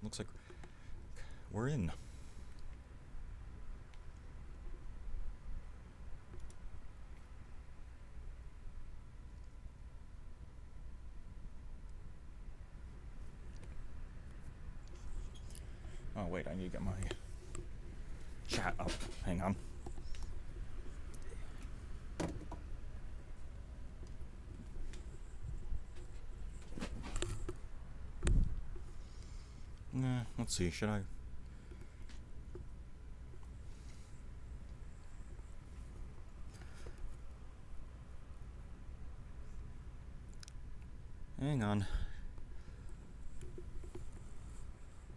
Looks like we're in. Oh, wait, I need to get my chat up. Hang on. Let's see, should I? Hang on.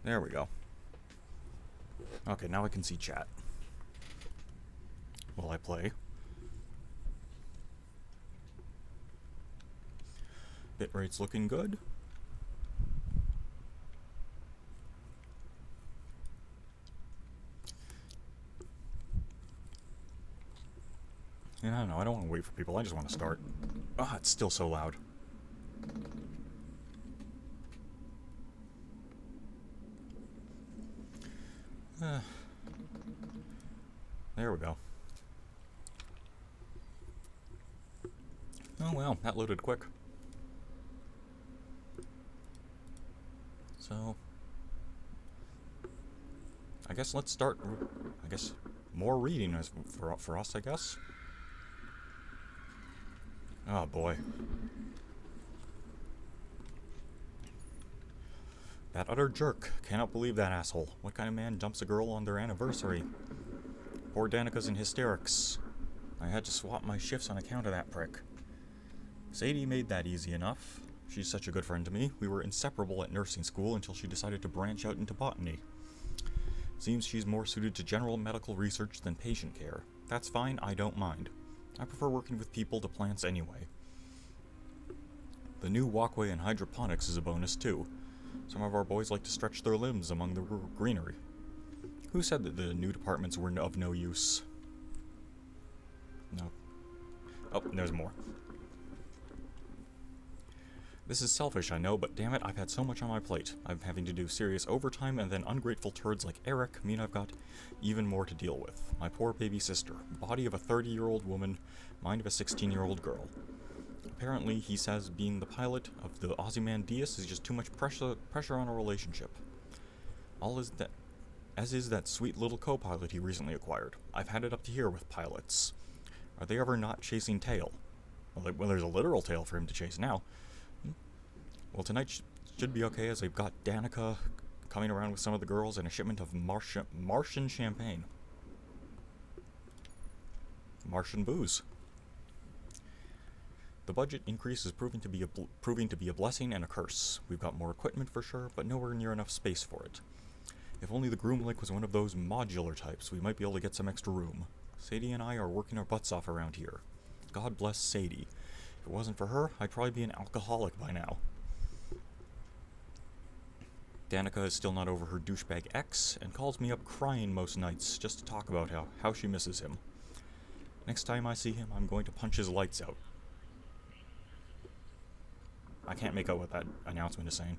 There we go. Okay, now I can see chat. Will I play? Bitrate's looking good. And I don't know, I don't want to wait for people, I just want to start. Ah, it's still so loud. There we go. Oh well, that loaded quick. So, I guess let's start, more reading for us, I guess. Oh boy. That utter jerk. Cannot believe that asshole. What kind of man dumps a girl on their anniversary? Poor Danica's in hysterics. I had to swap my shifts on account of that prick. Sadie made that easy enough. She's such a good friend to me. We were inseparable at nursing school until she decided to branch out into botany. Seems she's more suited to general medical research than patient care. That's fine, I don't mind. I prefer working with people to plants anyway. The new walkway in hydroponics is a bonus too. Some of our boys like to stretch their limbs among the greenery. Who said that the new departments were of no use? No. Oh, there's more. This is selfish, I know, but damn it, I've had so much on my plate. I'm having to do serious overtime, and then ungrateful turds like Eric mean I've got even more to deal with. My poor baby sister. Body of a 30-year-old woman, mind of a 16-year-old girl. Apparently, he says being the pilot of the Ozymandias is just too much pressure on a relationship. As is that sweet little co-pilot he recently acquired. I've had it up to here with pilots. Are they ever not chasing tail? Well, there's a literal tail for him to chase now. Well, tonight should be okay, as I've got Danica coming around with some of the girls and a shipment of Martian champagne. Martian booze. The budget increase is proving to be a blessing and a curse. We've got more equipment for sure, but nowhere near enough space for it. If only the Groom Lake was one of those modular types, we might be able to get some extra room. Sadie and I are working our butts off around here. God bless Sadie. If it wasn't for her, I'd probably be an alcoholic by now. Danica is still not over her douchebag ex, and calls me up crying most nights just to talk about how she misses him. Next time I see him, I'm going to punch his lights out. I can't make out what that announcement is saying.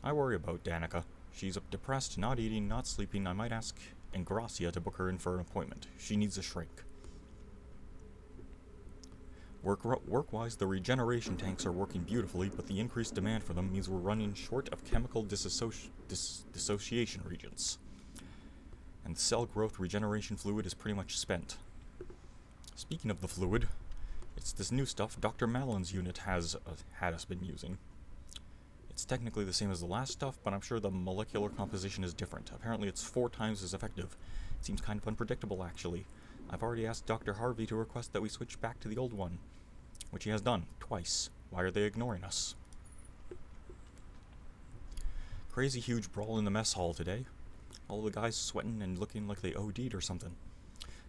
I worry about Danica. She's depressed, not eating, not sleeping. I might ask Ingracia to book her in for an appointment. She needs a shrink. Work-wise, the regeneration tanks are working beautifully, but the increased demand for them means we're running short of chemical dissociation reagents. And the cell growth regeneration fluid is pretty much spent. Speaking of the fluid, it's this new stuff Dr. Mallon's unit had us been using. It's technically the same as the last stuff, but I'm sure the molecular composition is different. Apparently it's 4 times as effective. It seems kind of unpredictable, actually. I've already asked Dr. Harvey to request that we switch back to the old one, which he has done, twice. Why are they ignoring us? Crazy huge brawl in the mess hall today. All the guys sweating and looking like they OD'd or something.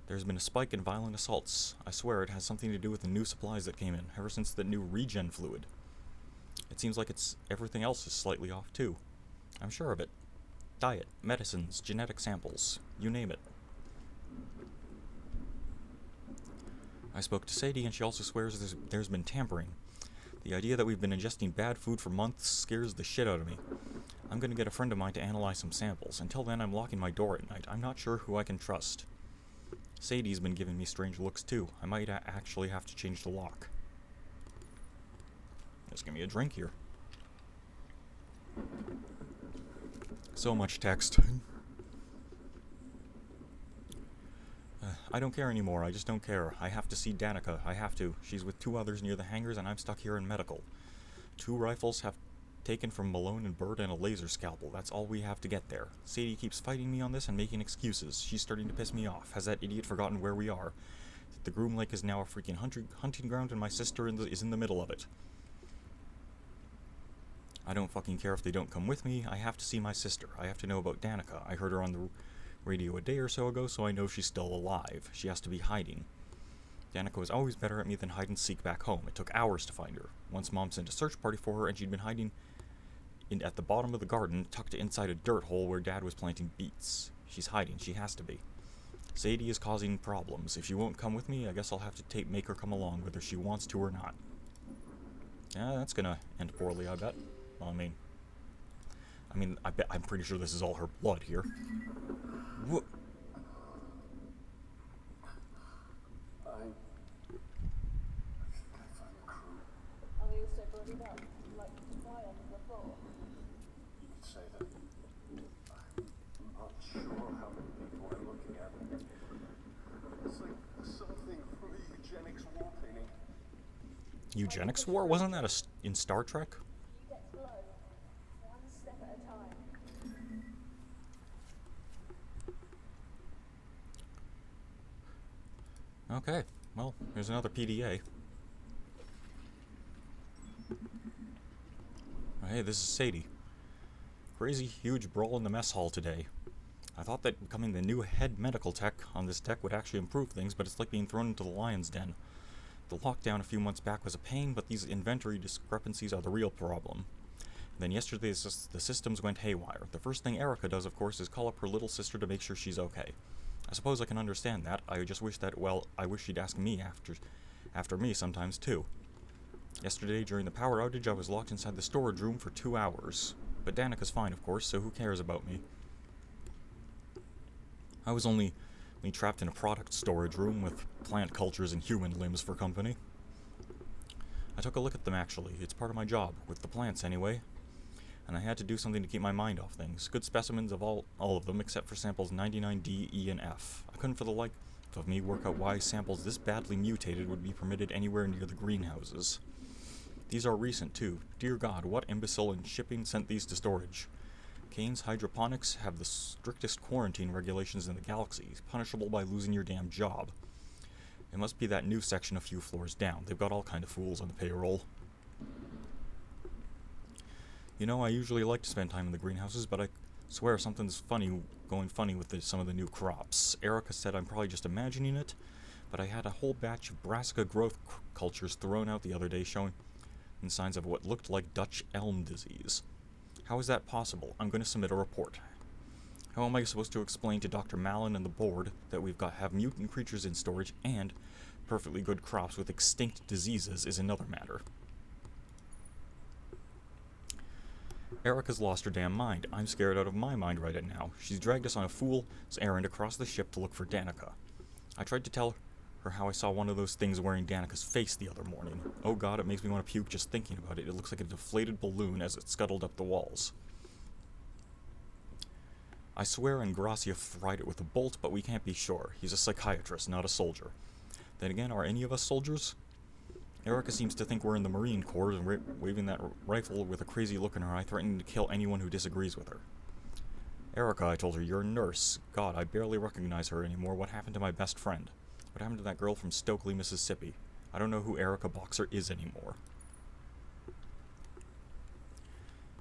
There's been a spike in violent assaults. I swear it has something to do with the new supplies that came in, ever since the new regen fluid. It seems like everything else is slightly off too. I'm sure of it. Diet, medicines, genetic samples, you name it. I spoke to Sadie and she also swears there's been tampering. The idea that we've been ingesting bad food for months scares the shit out of me. I'm gonna get a friend of mine to analyze some samples. Until then, I'm locking my door at night. I'm not sure who I can trust. Sadie's been giving me strange looks too. I might actually have to change the lock. Just give me a drink here. So much text. I don't care anymore. I just don't care. I have to see Danica. I have to. She's with 2 others near the hangars, and I'm stuck here in medical. 2 rifles have taken from Malone and Bird, and a laser scalpel. That's all we have to get there. Sadie keeps fighting me on this and making excuses. She's starting to piss me off. Has that idiot forgotten where we are? That the Groom Lake is now a freaking hunting ground, and my sister is in the middle of it. I don't fucking care if they don't come with me. I have to see my sister. I have to know about Danica. I heard her on the radio a day or so ago, so I know she's still alive. She has to be hiding. Danica was always better at me than hide and seek back home. It took hours to find her. Once Mom sent a search party for her, and she'd been hiding at the bottom of the garden, tucked inside a dirt hole where Dad was planting beets. She's hiding. She has to be. Sadie is causing problems. If she won't come with me, I guess I'll have to make her come along, whether she wants to or not. Yeah, that's gonna end poorly, I bet. Well, I'm pretty sure this is all her blood here. What? I can't find the crew. Are they also boarded up, like fly on the floor? You could say that. I'm not sure how many people I'm looking at. It's like something from a eugenics war painting. Eugenics war? Wasn't that in Star Trek? You get slow, one step at a time. Okay, well, here's another PDA. Hey, this is Sadie. Crazy huge brawl in the mess hall today. I thought that becoming the new head medical tech on this deck would actually improve things, but it's like being thrown into the lion's den. The lockdown a few months back was a pain, but these inventory discrepancies are the real problem. Then yesterday the systems went haywire. The first thing Erica does, of course, is call up her little sister to make sure she's okay. I suppose I can understand that. I just wish that, well, I wish she'd ask me after me sometimes too. Yesterday, during the power outage, I was locked inside the storage room for 2 hours. But Danica's fine, of course, so who cares about me? I was only trapped in a product storage room with plant cultures and human limbs for company. I took a look at them, actually. It's part of my job, with the plants anyway. And I had to do something to keep my mind off things. Good specimens of all of them, except for samples 99D, E, and F. I couldn't for the life of me work out why samples this badly mutated would be permitted anywhere near the greenhouses. These are recent, too. Dear God, what imbecile in shipping sent these to storage? Kane's hydroponics have the strictest quarantine regulations in the galaxy, punishable by losing your damn job. It must be that new section a few floors down. They've got all kind of fools on the payroll. You know, I usually like to spend time in the greenhouses, but I swear something's going funny with some of the new crops. Erica said I'm probably just imagining it, but I had a whole batch of brassica growth cultures thrown out the other day showing signs of what looked like Dutch elm disease. How is that possible? I'm going to submit a report. How am I supposed to explain to Dr. Mallon and the board that have mutant creatures in storage and perfectly good crops with extinct diseases is another matter. Erica's lost her damn mind. I'm scared out of my mind right now. She's dragged us on a fool's errand across the ship to look for Danica. I tried to tell her how I saw one of those things wearing Danica's face the other morning. Oh God, it makes me want to puke just thinking about it. It looks like a deflated balloon as it scuttled up the walls. I swear Ingracia fried it with a bolt, but we can't be sure. He's a psychiatrist, not a soldier. Then again, are any of us soldiers? Erica seems to think we're in the Marine Corps and waving that rifle with a crazy look in her eye, threatening to kill anyone who disagrees with her. Erica, I told her, you're a nurse. God, I barely recognize her anymore. What happened to my best friend? What happened to that girl from Stokely, Mississippi? I don't know who Erica Boxer is anymore.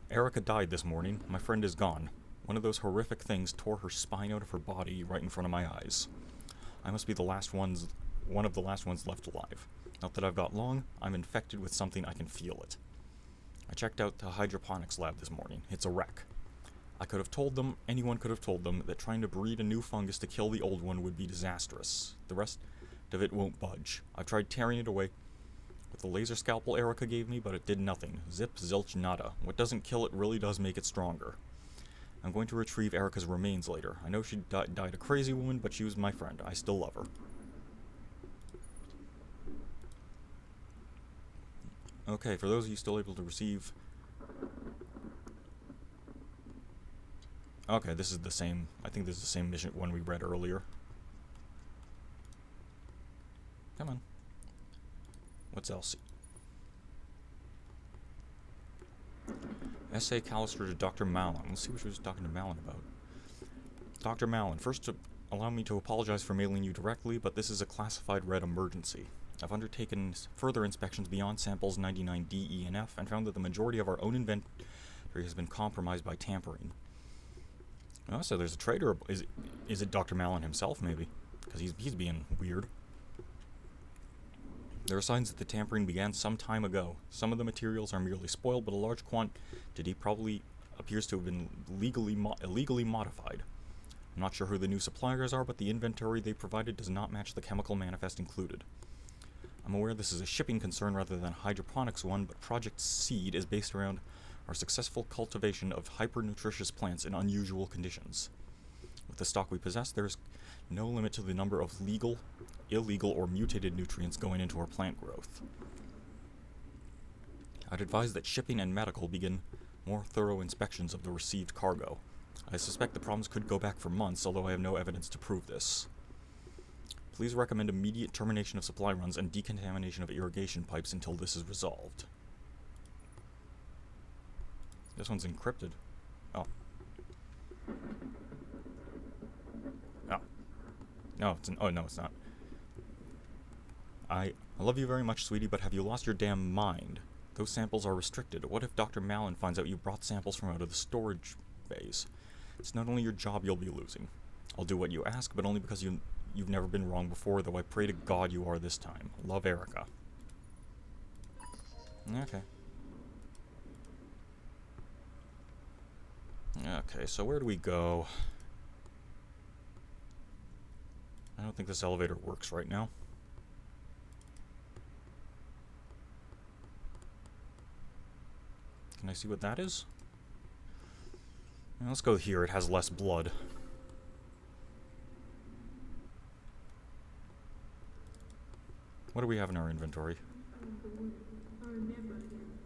Erica died this morning. My friend is gone. One of those horrific things tore her spine out of her body right in front of my eyes. I must be one of the last ones left alive. Not that I've got long, I'm infected with something, I can feel it. I checked out the hydroponics lab this morning. It's a wreck. Anyone could have told them, that trying to breed a new fungus to kill the old one would be disastrous. The rest of it won't budge. I've tried tearing it away with the laser scalpel Erica gave me, but it did nothing. Zip, zilch, nada. What doesn't kill it really does make it stronger. I'm going to retrieve Erica's remains later. I know she died a crazy woman, but she was my friend. I still love her. Okay, for those of you still able to receive... Okay, this is the same... I think this is the same mission one we read earlier. Come on. What's else? Essay Callister to Dr. Mallon. Let's see what she was talking to Mallon about. Dr. Mallon, first allow me to apologize for mailing you directly, but this is a classified red emergency. I've undertaken further inspections beyond samples 99D, E, and F, and found that the majority of our own inventory has been compromised by tampering. Oh, so there's a traitor. Is it Dr. Mallon himself, maybe? Because he's being weird. There are signs that the tampering began some time ago. Some of the materials are merely spoiled, but a large quantity probably appears to have been illegally modified. I'm not sure who the new suppliers are, but the inventory they provided does not match the chemical manifest included. I'm aware this is a shipping concern rather than a hydroponics one, but Project Seed is based around our successful cultivation of hyper-nutritious plants in unusual conditions. With the stock we possess, there is no limit to the number of legal, illegal, or mutated nutrients going into our plant growth. I'd advise that shipping and medical begin more thorough inspections of the received cargo. I suspect the problems could go back for months, although I have no evidence to prove this. Please recommend immediate termination of supply runs and decontamination of irrigation pipes until this is resolved. This one's encrypted. Oh. Oh. No, oh, no, it's not. I love you very much, sweetie, but have you lost your damn mind? Those samples are restricted. What if Dr. Mallon finds out you brought samples from out of the storage bays? It's not only your job you'll be losing. I'll do what you ask, but only because you've never been wrong before, though I pray to God you are this time. Love, Erica. Okay. Okay, so where do we go? I don't think this elevator works right now. Can I see what that is? Let's go here. It has less blood. What do we have in our inventory? I remember again.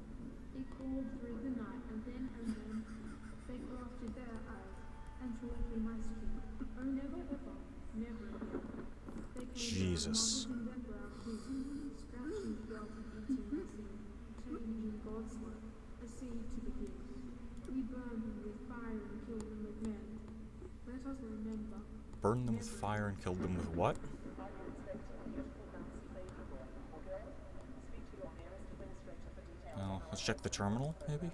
They called through the night and then they blasted their eyes and shortly my skin. Oh, never ever, never again. They came Jesus. down and their brown hooves, scratching felt and eating the sea, changing God's work, a seed to begin. We burned them with fire and killed them with men. Let us remember. Burn them with fire and killed them with what? Oh, let's check the terminal, maybe?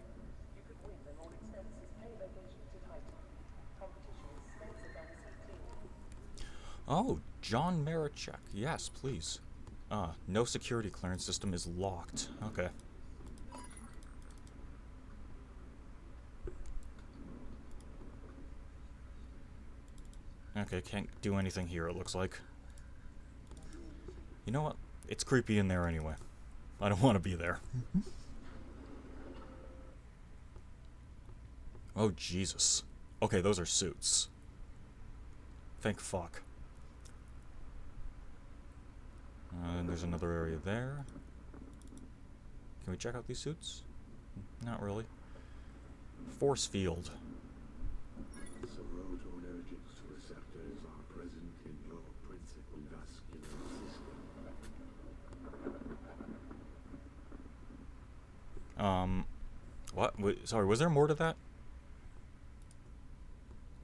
Oh, John Marichek. Yes, please. No security clearance system is locked. Okay. Okay, can't do anything here, it looks like. You know what? It's creepy in there anyway. I don't want to be there. Oh, Jesus. Okay, those are suits. Thank fuck. And there's another area there. Can we check out these suits? Not really. Force field. Serotonergic receptors are present in your principal vascular system. What? Sorry, was there more to that?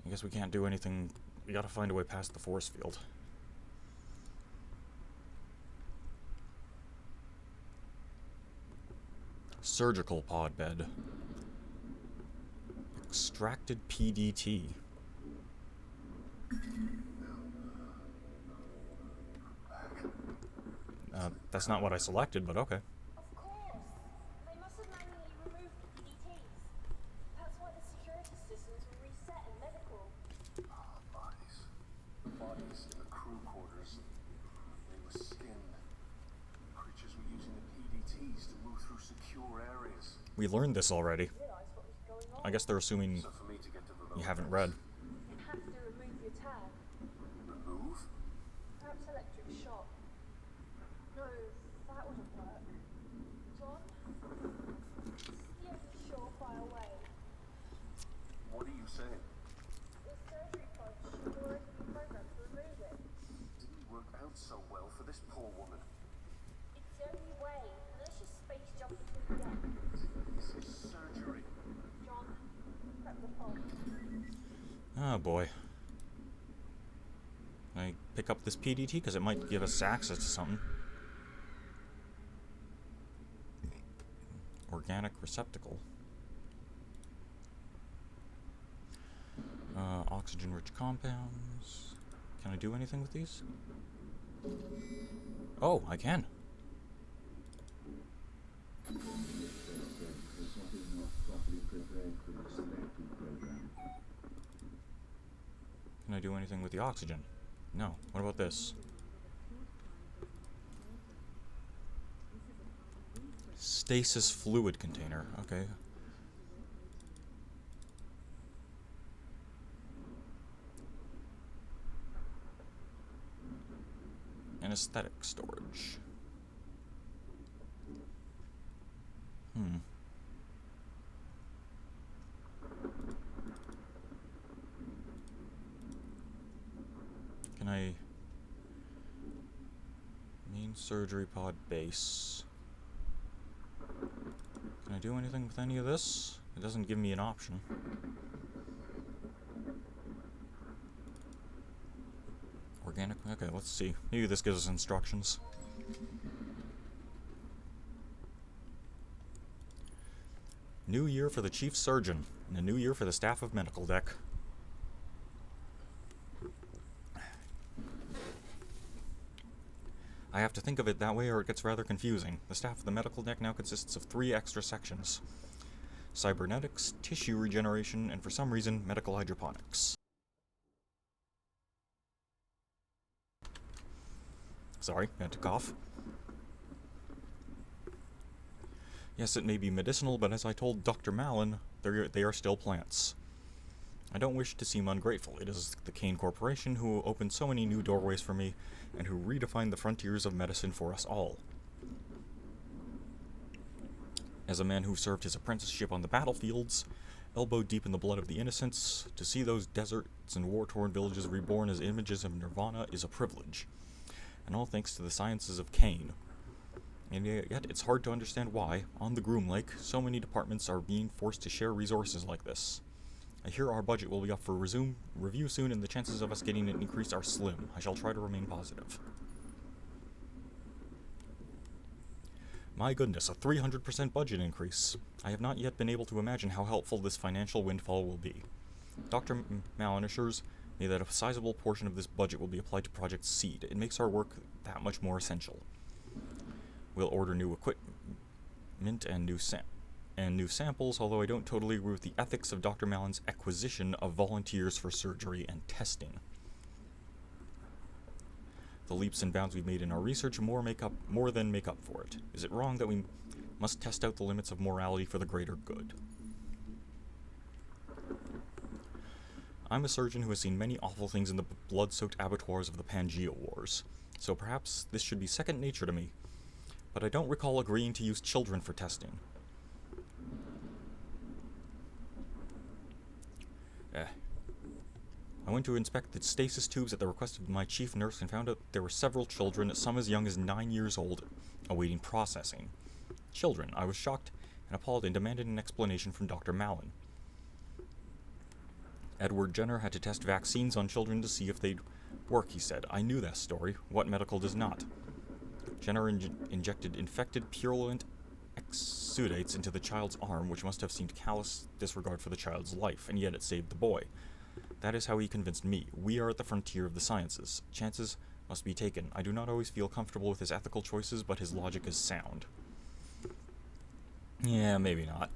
I guess we can't do anything. We gotta find a way past the force field. Surgical pod bed. Extracted PDT. That's not what I selected, but okay. Of course. They must have manually removed the PDTs. That's why the security systems were reset in medical. Bodies. Bodies in the crew quarters. They were skinned. Creatures were using the secure areas. We learned this already. Realize what was going on. I guess they're assuming So for me to get to the you lower haven't levels, read. You have to remove your tag. remove? Perhaps electric shock. No, that wouldn't work. John? This is the only surefire way. What are you saying? The surgery pod should already be programmed to remove it. Didn't work out so well for this poor woman. It's the only way, unless you space jump between again. This is surgery. John, prep the pod. Oh boy. Can I pick up this PDT? Because it might give us access to something. Organic receptacle. Oxygen-rich compounds. Can I do anything with these? Oh, I can. There's something not properly prepared for this therapy program. Can I do anything with the oxygen? No. What about this? Stasis fluid container. Okay. Anesthetic storage. Can I... Main surgery pod base. Can I do anything with any of this? It doesn't give me an option. Organic? Okay, let's see. Maybe this gives us instructions. New year for the chief surgeon, and a new year for the staff of medical deck. I have to think of it that way or it gets rather confusing. The staff of the medical deck now consists of 3 extra sections. Cybernetics, tissue regeneration, and for some reason, medical hydroponics. Sorry, had to cough. Yes, it may be medicinal, but as I told Dr. Malin, they are still plants. I don't wish to seem ungrateful. It is the Kane Corporation who opened so many new doorways for me, and who redefined the frontiers of medicine for us all. As a man who served his apprenticeship on the battlefields, elbow deep in the blood of the innocents, to see those deserts and war-torn villages reborn as images of nirvana is a privilege, and all thanks to the sciences of Kane. And yet it's hard to understand why, on the Groom Lake, so many departments are being forced to share resources like this. I hear our budget will be up for review soon, and the chances of us getting an increase are slim. I shall try to remain positive. My goodness, a 300% budget increase. I have not yet been able to imagine how helpful this financial windfall will be. Dr. Malin assures me that a sizable portion of this budget will be applied to Project Seed. It makes our work that much more essential. We'll order new equipment and new samples, although I don't totally agree with the ethics of Dr. Malin's acquisition of volunteers for surgery and testing. The leaps and bounds we've made in our research more than make up for it. Is it wrong that we must test out the limits of morality for the greater good? I'm a surgeon who has seen many awful things in the blood-soaked abattoirs of the Pangea Wars, so perhaps this should be second nature to me, but I don't recall agreeing to use children for testing. I went to inspect the stasis tubes at the request of my chief nurse and found out there were several children, some as young as 9 years old, awaiting processing. Children. I was shocked and appalled and demanded an explanation from Dr. Malin. Edward Jenner had to test vaccines on children to see if they'd work, he said. I knew that story. What medical does not? Jenner injected infected purulent exudates into the child's arm, which must have seemed callous disregard for the child's life, and yet it saved the boy. That is how he convinced me. We are at the frontier of the sciences. Chances must be taken. I do not always feel comfortable with his ethical choices, but his logic is sound. Yeah, maybe not.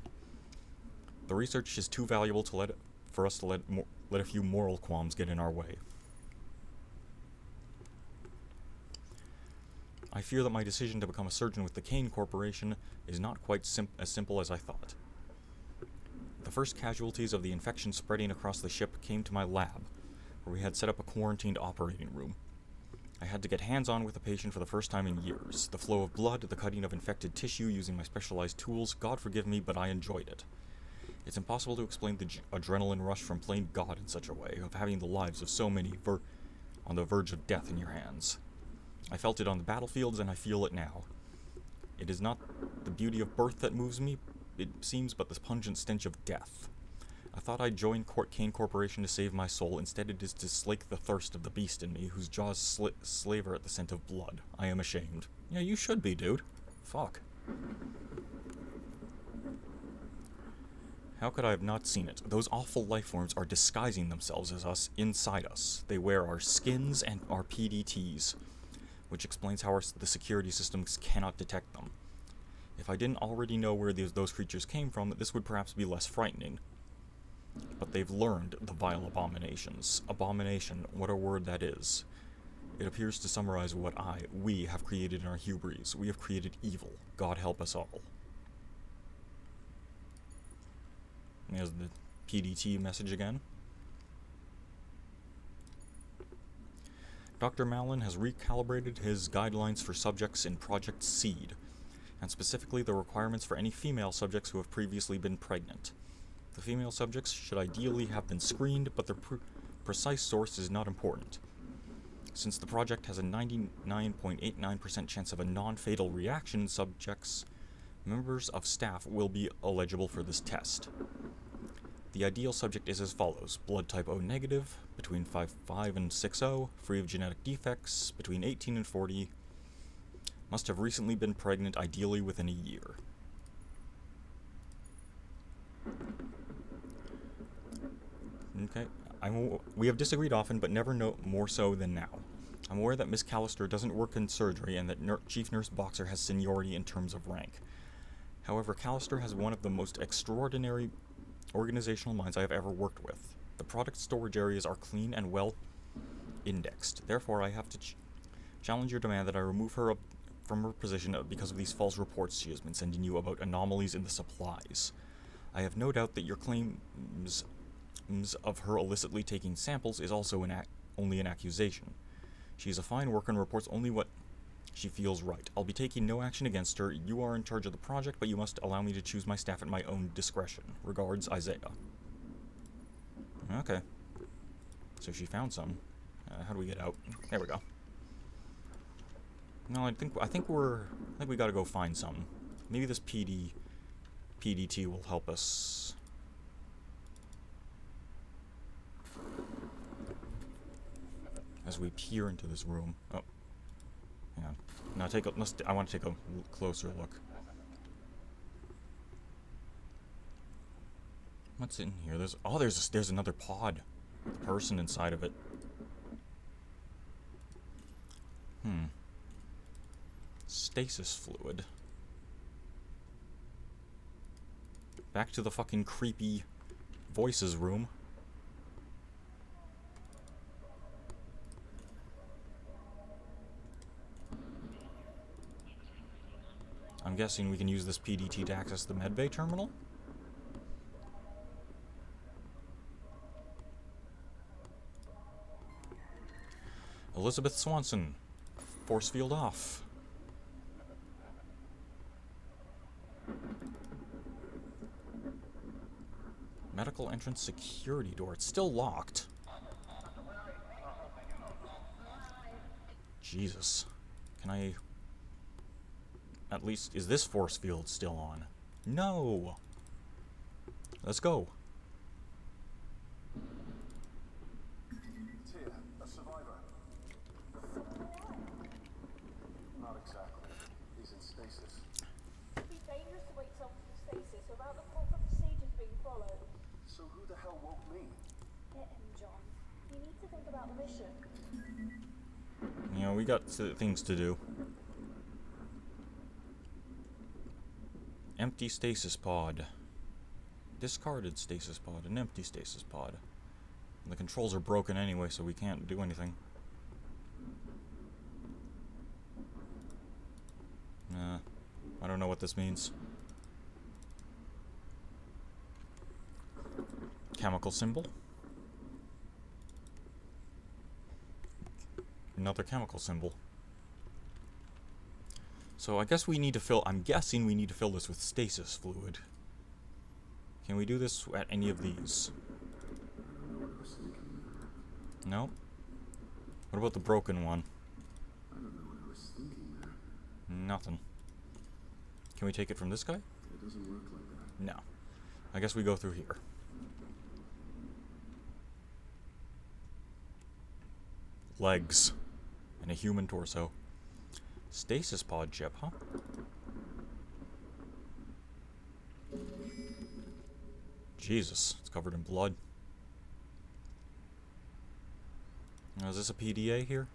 The research is too valuable to for us to let a few moral qualms get in our way. I fear that my decision to become a surgeon with the Kane Corporation is not quite as simple as I thought. The first casualties of the infection spreading across the ship came to my lab, where we had set up a quarantined operating room. I had to get hands-on with a patient for the first time in years. The flow of blood, the cutting of infected tissue using my specialized tools, God forgive me, but I enjoyed it. It's impossible to explain the adrenaline rush from playing God in such a way, of having the lives of so many on the verge of death in your hands. I felt it on the battlefields, and I feel it now. It is not the beauty of birth that moves me, it seems, but the pungent stench of death. I thought I'd join Kane Corporation to save my soul. Instead, it is to slake the thirst of the beast in me, whose jaws slaver at the scent of blood. I am ashamed. Yeah, you should be, dude. Fuck. How could I have not seen it? Those awful life forms are disguising themselves as us inside us. They wear our skins and our PDTs, which explains how the security systems cannot detect them. If I didn't already know where those creatures came from, this would perhaps be less frightening. But they've learned the vile abominations. Abomination, what a word that is. It appears to summarize what we have created in our hubris. We have created evil. God help us all. There's the PDT message again. Dr. Mallon has recalibrated his guidelines for subjects in Project SEED, and specifically the requirements for any female subjects who have previously been pregnant. The female subjects should ideally have been screened, but their precise source is not important. Since the project has a 99.89% chance of a non-fatal reaction in subjects, members of staff will be eligible for this test. The ideal subject is as follows: blood type O negative, between 5'5" and 6'0", free of genetic defects, between 18 and 40, must have recently been pregnant, ideally within a year. Okay, we have disagreed often, but never more so than now. I'm aware that Miss Callister doesn't work in surgery and that Chief Nurse Boxer has seniority in terms of rank. However, Callister has one of the most extraordinary organizational minds I have ever worked with. The product storage areas are clean and well indexed. Therefore, I have to challenge your demand that I remove her from her position because of these false reports she has been sending you about anomalies in the supplies. I have no doubt that your claims of her illicitly taking samples is also only an accusation. She is a fine worker and reports only what she feels right. I'll be taking no action against her. You are in charge of the project, but you must allow me to choose my staff at my own discretion. Regards, Isaiah. Okay. So she found some. How do we get out? There we go. No, I think we gotta go find some. Maybe this PDT will help us. As we peer into this room. Oh. Yeah. Now I want to take a closer look. What's in here? There's another pod. The person inside of it. Stasis fluid. Back to the fucking creepy voices room. I'm guessing we can use this PDT to access the medbay terminal? Elizabeth Swanson. Force field off. Medical entrance security door. It's still locked. Jesus. Can I... At least, is this force field still on? No! Let's go. Tia, a survivor. Not exactly. He's in stasis. It'd be dangerous to wake someone from stasis without the proper procedures being followed. So who the hell woke me? Get him, John. You need to think about the mission. You know, we got things to do. Empty stasis pod. Discarded stasis pod. An empty stasis pod. The controls are broken anyway, so we can't do anything. don't know what this means. Chemical symbol. Another chemical symbol. So I guess we need to fill... I'm guessing we need to fill this with stasis fluid. Can we do this at any of these? No? What about the broken one? I don't know what I was thinking there. Nothing. Can we take it from this guy? It doesn't work like that. No. I guess we go through here. Legs. And a human torso. Stasis pod chip, huh? Jesus, it's covered in blood. Now, is this a PDA here?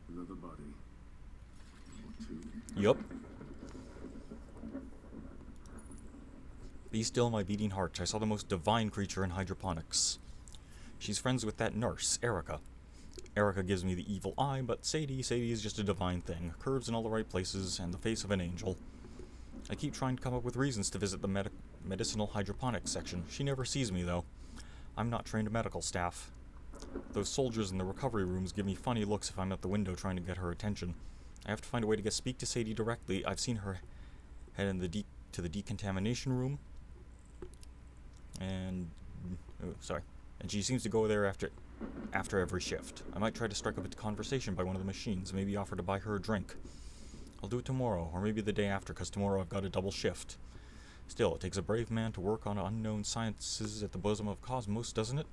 Another body. Or two. Yup. Be still, my beating heart. I saw the most divine creature in hydroponics. She's friends with that nurse, Erica. Erica gives me the evil eye, but Sadie is just a divine thing. Curves in all the right places, and the face of an angel. I keep trying to come up with reasons to visit the medicinal hydroponics section. She never sees me, though. I'm not trained medical staff. Those soldiers in the recovery rooms give me funny looks if I'm at the window trying to get her attention. I have to find a way to speak to Sadie directly. I've seen her head in to the decontamination room. And... oh, sorry. And she seems to go there after every shift. I might try to strike up a conversation by one of the machines, maybe offer to buy her a drink. I'll do it tomorrow, or maybe the day after, because tomorrow I've got a double shift. Still, it takes a brave man to work on unknown sciences at the bosom of cosmos, doesn't it?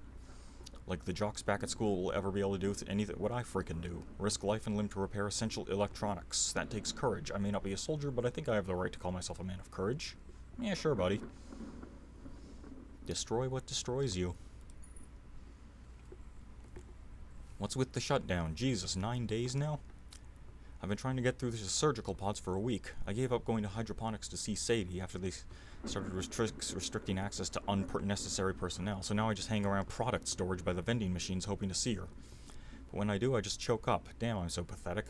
Like the jocks back at school will ever be able to do with anything what I freaking do. Risk life and limb to repair essential electronics. That takes courage. I may not be a soldier, but I think I have the right to call myself a man of courage. Yeah, sure, buddy. Destroy what destroys you. What's with the shutdown? Jesus, 9 days now? I've been trying to get through the surgical pods for a week. I gave up going to hydroponics to see Sadie after they started restricting access to unnecessary personnel, so now I just hang around product storage by the vending machines hoping to see her. But when I do, I just choke up. Damn, I'm so pathetic.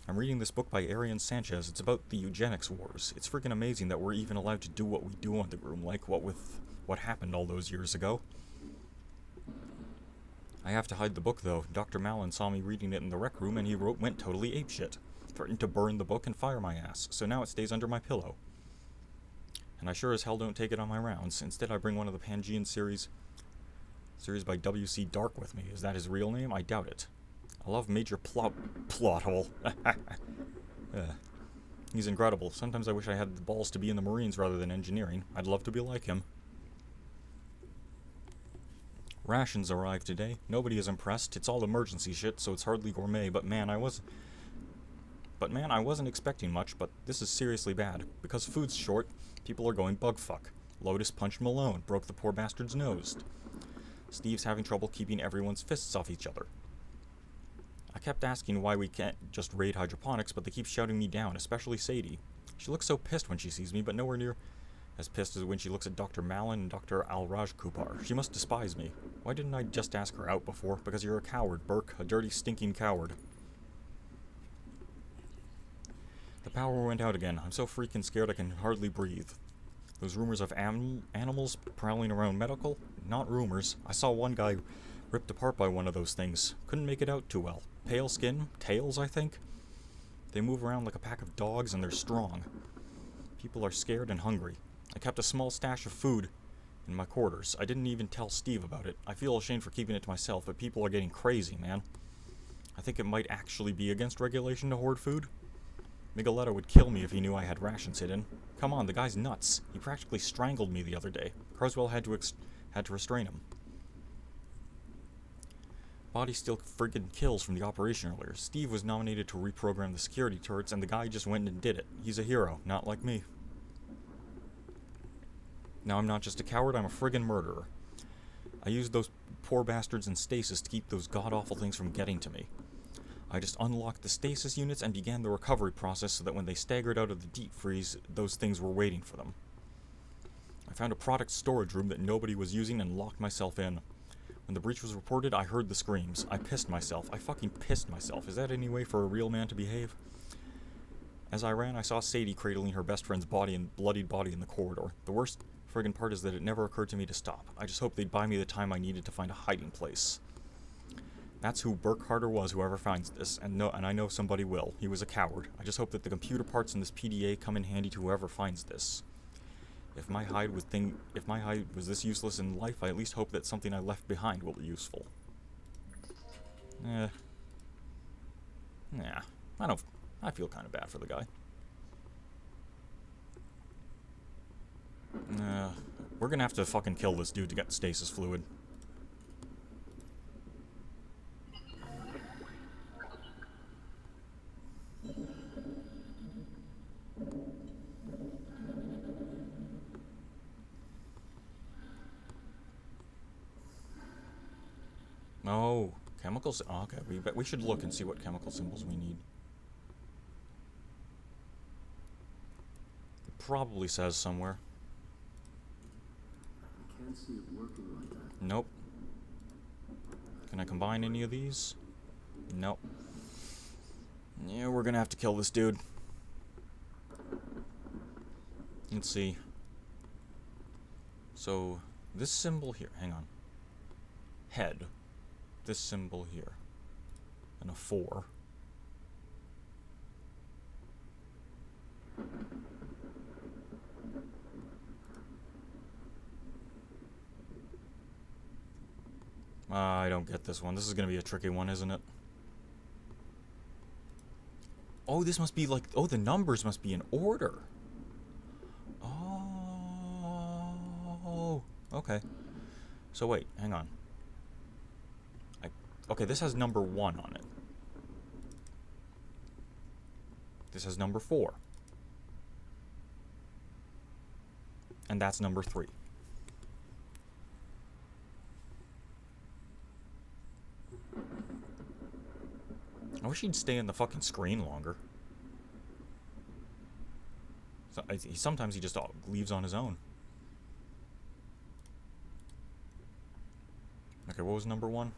I'm reading this book by Arian Sanchez. It's about the eugenics wars. It's freaking amazing that we're even allowed to do what we do on the room, like what happened all those years ago. I have to hide the book, though. Dr. Mallon saw me reading it in the rec room, and he went totally apeshit. Threatened to burn the book and fire my ass, so now it stays under my pillow. And I sure as hell don't take it on my rounds. Instead, I bring one of the Pangean series by W.C. Dark with me. Is that his real name? I doubt it. I love Major Plot Hole. He's incredible. Sometimes I wish I had the balls to be in the Marines rather than engineering. I'd love to be like him. Rations arrived today. Nobody is impressed. It's all emergency shit, so it's hardly gourmet, but man, I wasn't expecting much, but this is seriously bad. Because food's short, people are going bug fuck. Lotus punched Malone, broke the poor bastard's nose. Steve's having trouble keeping everyone's fists off each other. I kept asking why we can't just raid hydroponics, but they keep shouting me down, especially Sadie. She looks so pissed when she sees me, but nowhere near as pissed as when she looks at Dr. Mallon and Dr. Al-Raj Kupar. She must despise me. Why didn't I just ask her out before? Because you're a coward, Burke. A dirty, stinking coward. The power went out again. I'm so freaking scared I can hardly breathe. Those rumors of animals prowling around medical? Not rumors. I saw one guy ripped apart by one of those things. Couldn't make it out too well. Pale skin? Tails, I think? They move around like a pack of dogs and they're strong. People are scared and hungry. I kept a small stash of food in my quarters. I didn't even tell Steve about it. I feel ashamed for keeping it to myself, but people are getting crazy, man. I think it might actually be against regulation to hoard food. Migueletto would kill me if he knew I had rations hidden. Come on, the guy's nuts. He practically strangled me the other day. Carswell had to restrain him. Body still friggin' kills from the operation earlier. Steve was nominated to reprogram the security turrets, and the guy just went and did it. He's a hero, not like me. Now I'm not just a coward, I'm a friggin' murderer. I used those poor bastards in stasis to keep those god-awful things from getting to me. I just unlocked the stasis units and began the recovery process so that when they staggered out of the deep freeze, those things were waiting for them. I found a product storage room that nobody was using and locked myself in. When the breach was reported, I heard the screams. I pissed myself. I fucking pissed myself. Is that any way for a real man to behave? As I ran, I saw Sadie cradling her best friend's bloodied body in the corridor. The worst friggin' part is that it never occurred to me to stop. I just hoped they'd buy me the time I needed to find a hiding place. That's who Burke Carter was, whoever finds this, and I know somebody will. He was a coward. I just hope that the computer parts in this PDA come in handy to whoever finds this. If my hide was this useless in life, I at least hope that something I left behind will be useful. Nah, I feel kind of bad for the guy. We're gonna have to fucking kill this dude to get stasis fluid. Oh, chemicals. Oh, okay, we should look and see what chemical symbols we need. It probably says somewhere. I can't see it working like that. Nope. Can I combine any of these? Nope. Yeah, we're gonna have to kill this dude. Let's see. So, this symbol here, hang on. Head. This symbol here. And a 4. I don't get this one. This is gonna be a tricky one, isn't it? Oh, this must be like... Oh, the numbers must be in order. Oh, okay. So wait, hang on. Okay, this has number 1 on it. This has number 4. And that's number 3. I wish he'd stay in the fucking screen longer. So, sometimes he just leaves on his own. Okay, what was number 1?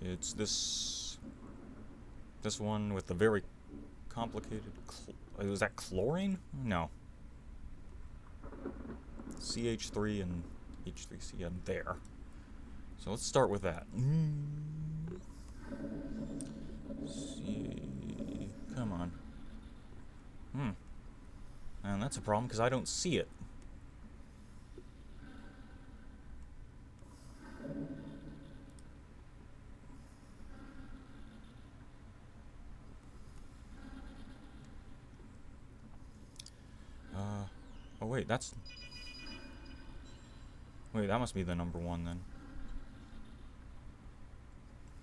It's this one with the very complicated... was that chlorine? No. CH3 and H3CN there. So let's start with that. Come on. And that's a problem because I don't see it. Oh wait, that's... Wait, that must be the number 1 then.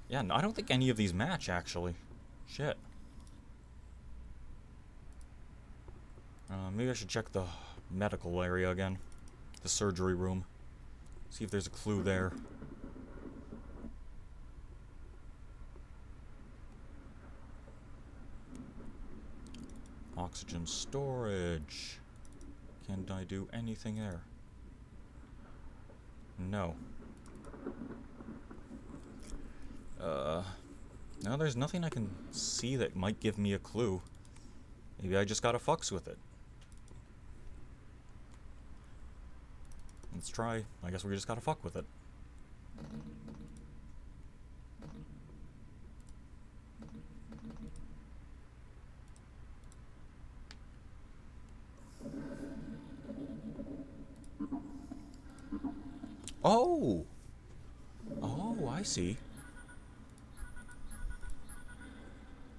Yeah, no, I don't think any of these match, actually. Shit. Maybe I should check the medical area again. The surgery room. See if there's a clue there. Oxygen storage. Can I do anything there? No. No, there's nothing I can see that might give me a clue. Maybe I just gotta fucks with it. Let's try. I guess we just gotta fuck with it. Oh! Oh, I see.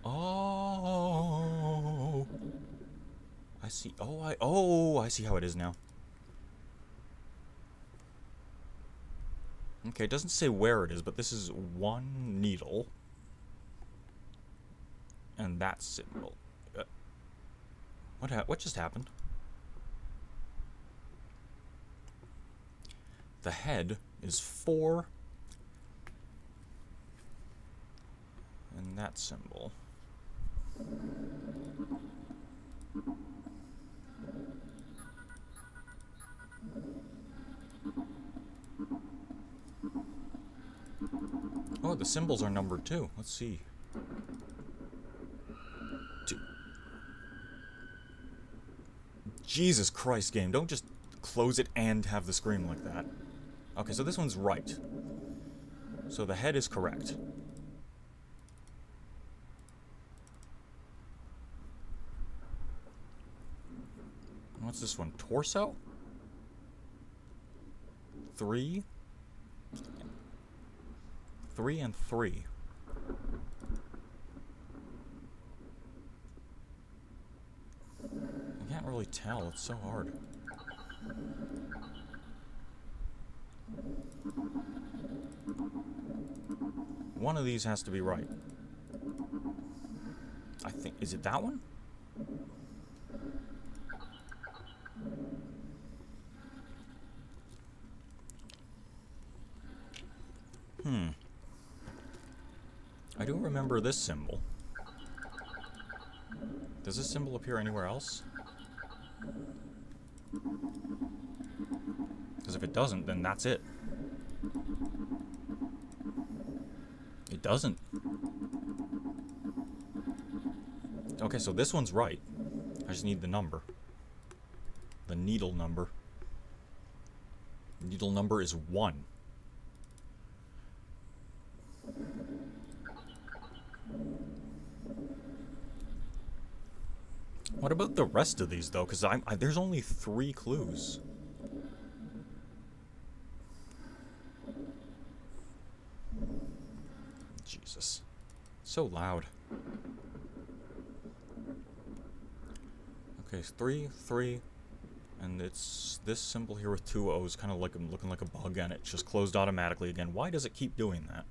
Oh! I see. Oh, I see how it is now. Okay, it doesn't say where it is, but this is one needle. And that symbol. What just happened? The head is 4. And that symbol. Oh, the symbols are numbered too. Let's see. Jesus Christ, game. Don't just close it and have the screen like that. Okay, so this one's right. So the head is correct. What's this one? Torso? 3? 3 and 3. I can't really tell. It's so hard. One of these has to be right. I think... Is it that one? I do remember this symbol. Does this symbol appear anywhere else? Because if it doesn't, then that's it. It doesn't. Okay, so this one's right. I just need the number. The needle number. Needle number is 1. What about the rest of these, though? Because there's only 3 clues. Jesus. So loud. Okay, 3, 3. And it's this symbol here with 2 O's, kind of like looking like a bug, and it just closed automatically again. Why does it keep doing that?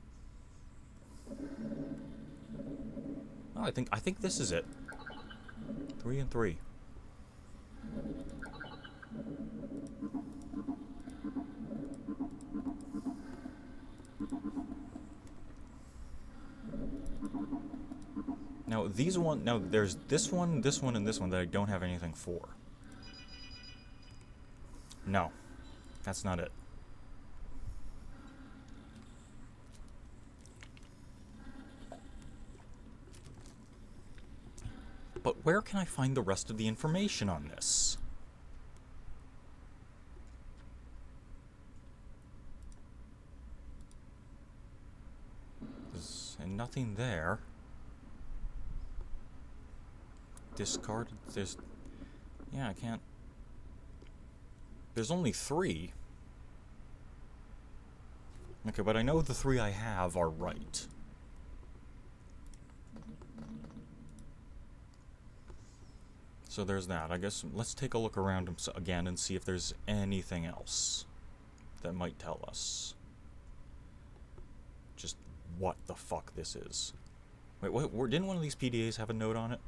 Oh, I think this is it. 3 and 3. Now there's this one, and this one that I don't have anything for. No, that's not it. But where can I find the rest of the information on this? There's nothing there. Discarded. Yeah, I can't. There's only 3. Okay, but I know the 3 I have are right. So there's that. I guess let's take a look around again and see if there's anything else that might tell us just what the fuck this is. Wait, didn't one of these PDAs have a note on it?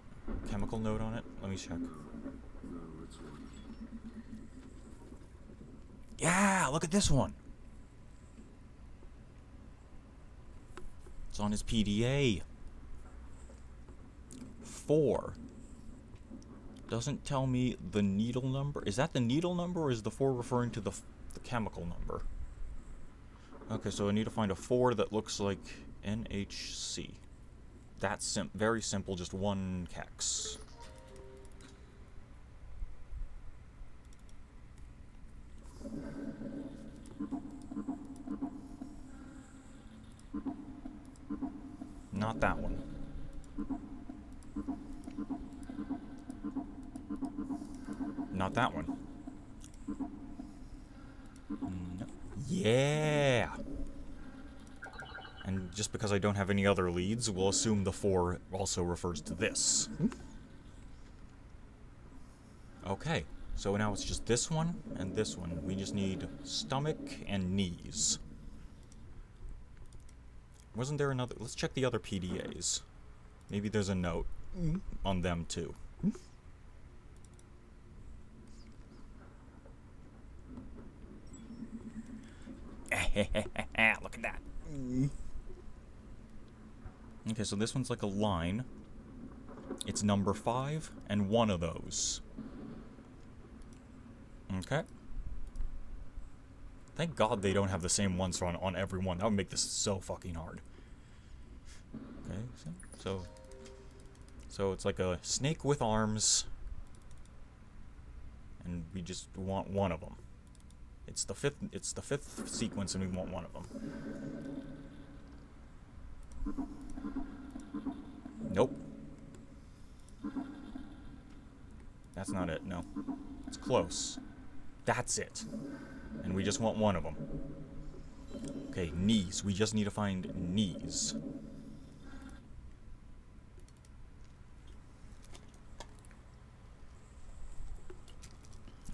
Chemical note on it? Let me check. Yeah, look at this one. It's on his PDA. 4. Doesn't tell me the needle number. Is that the needle number, or is the 4 referring to the chemical number? Okay, so I need to find a 4 that looks like NHC. That's very simple, just 1 hex. Not that one. Not that one. No. Yeah! And just because I don't have any other leads, we'll assume the 4 also refers to this. Okay, so now it's just this one and this one. We just need stomach and knees. Wasn't there another? Let's check the other PDAs. Maybe there's a note on them too. Look at that. Okay, so this one's like a line. It's number 5 and 1 of those. Okay. Thank God they don't have the same ones on every one. That would make this so fucking hard. Okay, so it's like a snake with arms. and we just want one of them. It's the fifth sequence, and we want one of them. Nope. That's not it, no. It's close. That's it. And we just want one of them. Okay, knees. We just need to find knees.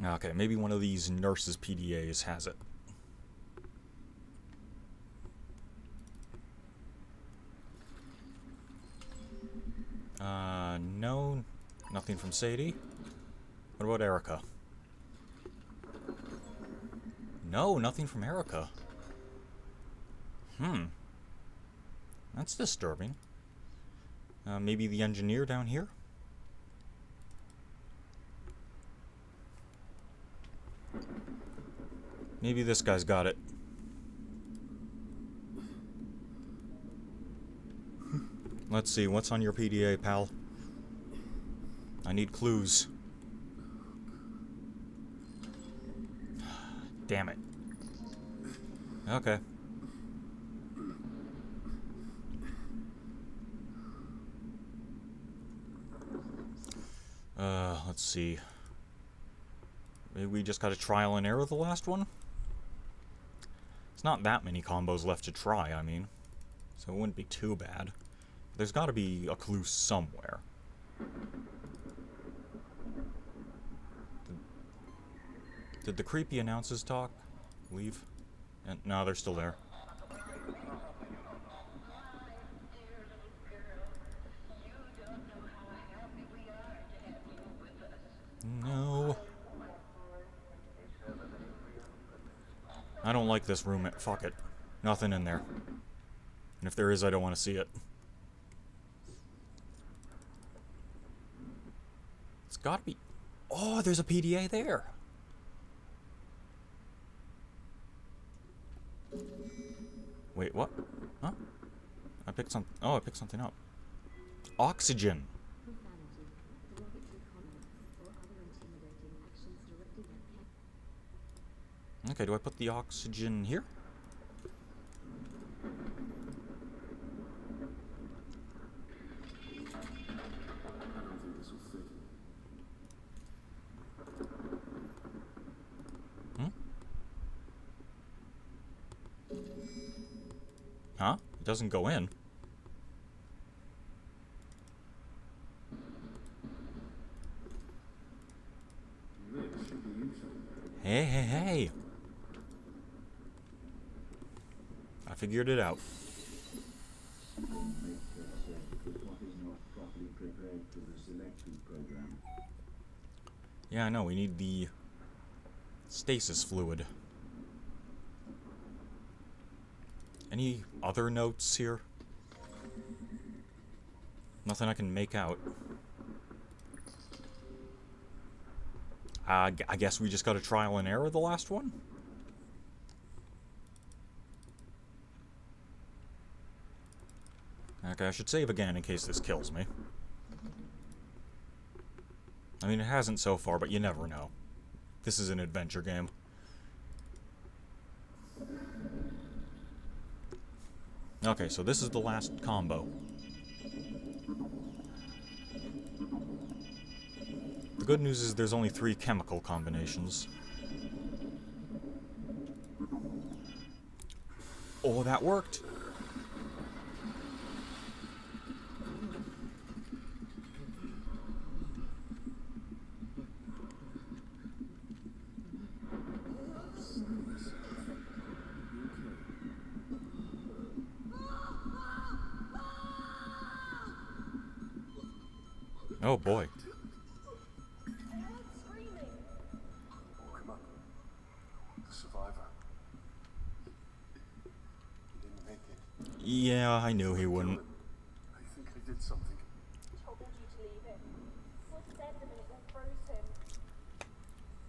Okay, maybe one of these nurses' PDAs has it. No. Nothing from Sadie. What about Erica? No, nothing from Erica. That's disturbing. Maybe the engineer down here? Maybe this guy's got it. Let's see, what's on your PDA, pal? I need clues. Damn it. Okay. Let's see. Maybe we just got to trial and error the last one? It's not that many combos left to try, I mean. So it wouldn't be too bad. There's got to be a clue somewhere. Did the creepy announcers talk? Leave? And no, they're still there. No. I don't like this room. Fuck it. Nothing in there. And if there is, I don't want to see it. It's gotta be... Oh, there's a PDA there! Wait, what? Huh? I picked some... Oh, I picked something up. Oxygen! Okay, do I put the oxygen here? Huh? It doesn't go in. Hey, hey, hey! I figured it out. Yeah, I know. We need the stasis fluid. Any other notes here? Nothing I can make out. I guess we just got to trial and error the last one? Okay, I should save again in case this kills me. I mean, it hasn't so far, but you never know. This is an adventure game. Okay, so this is the last combo. The good news is there's only 3 chemical combinations. Oh, that worked! Oh boy. Woke him up. The survivor. He didn't make it. Yeah, I knew he wouldn't. I think I did something. Told you to leave him. Was dead the minute they froze him.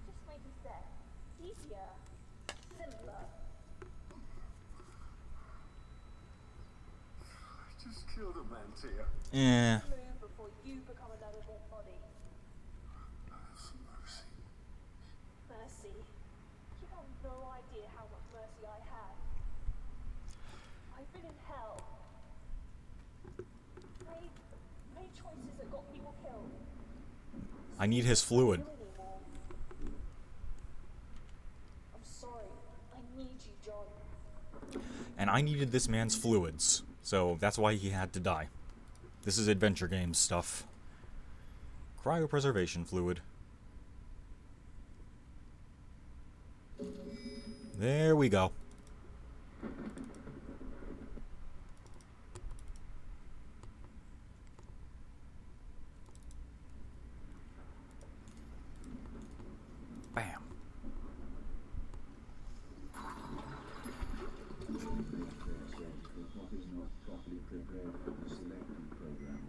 Just made his death easier, simpler. I just killed a man, Tia. Eh. Move before you become another dead body. Have some mercy. Mercy. You have no idea how much mercy I have. I've been in hell. Made choices that got people killed. I need his fluid. I'm sorry. I need you, John. And I needed this man's fluids. So that's why he had to die. This is adventure games stuff. Cryopreservation fluid. There we go. Bam. What is not properly prepared for the selecting program.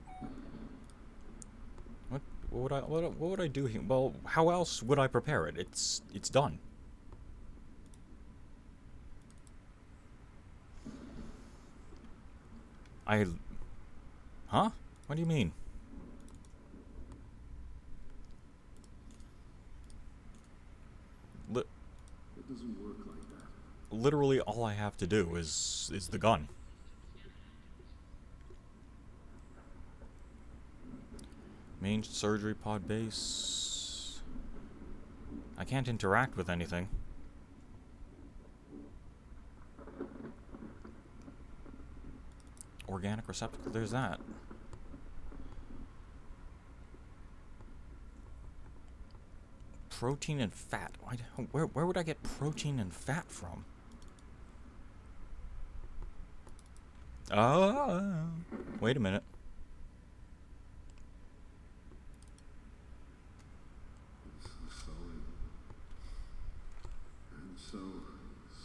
What would I do here? Well, how else would I prepare it? It's done. Huh? What do you mean? It doesn't work like that. Literally all I have to do is the gun. Main surgery pod base. I can't interact with anything. Organic receptacle, there's that. Protein and fat. Where would I get protein and fat from? Wait a minute. I'm so sorry. I'm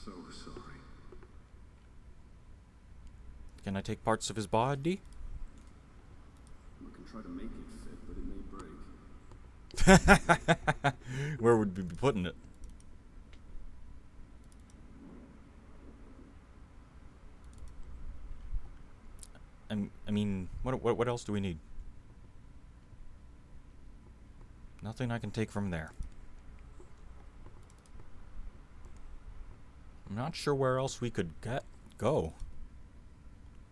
so sorry. Can I take parts of his body? I can try to make it fit, but it may break. Where would we be putting it? I mean, what else do we need? Nothing I can take from there. I'm not sure where else we could go.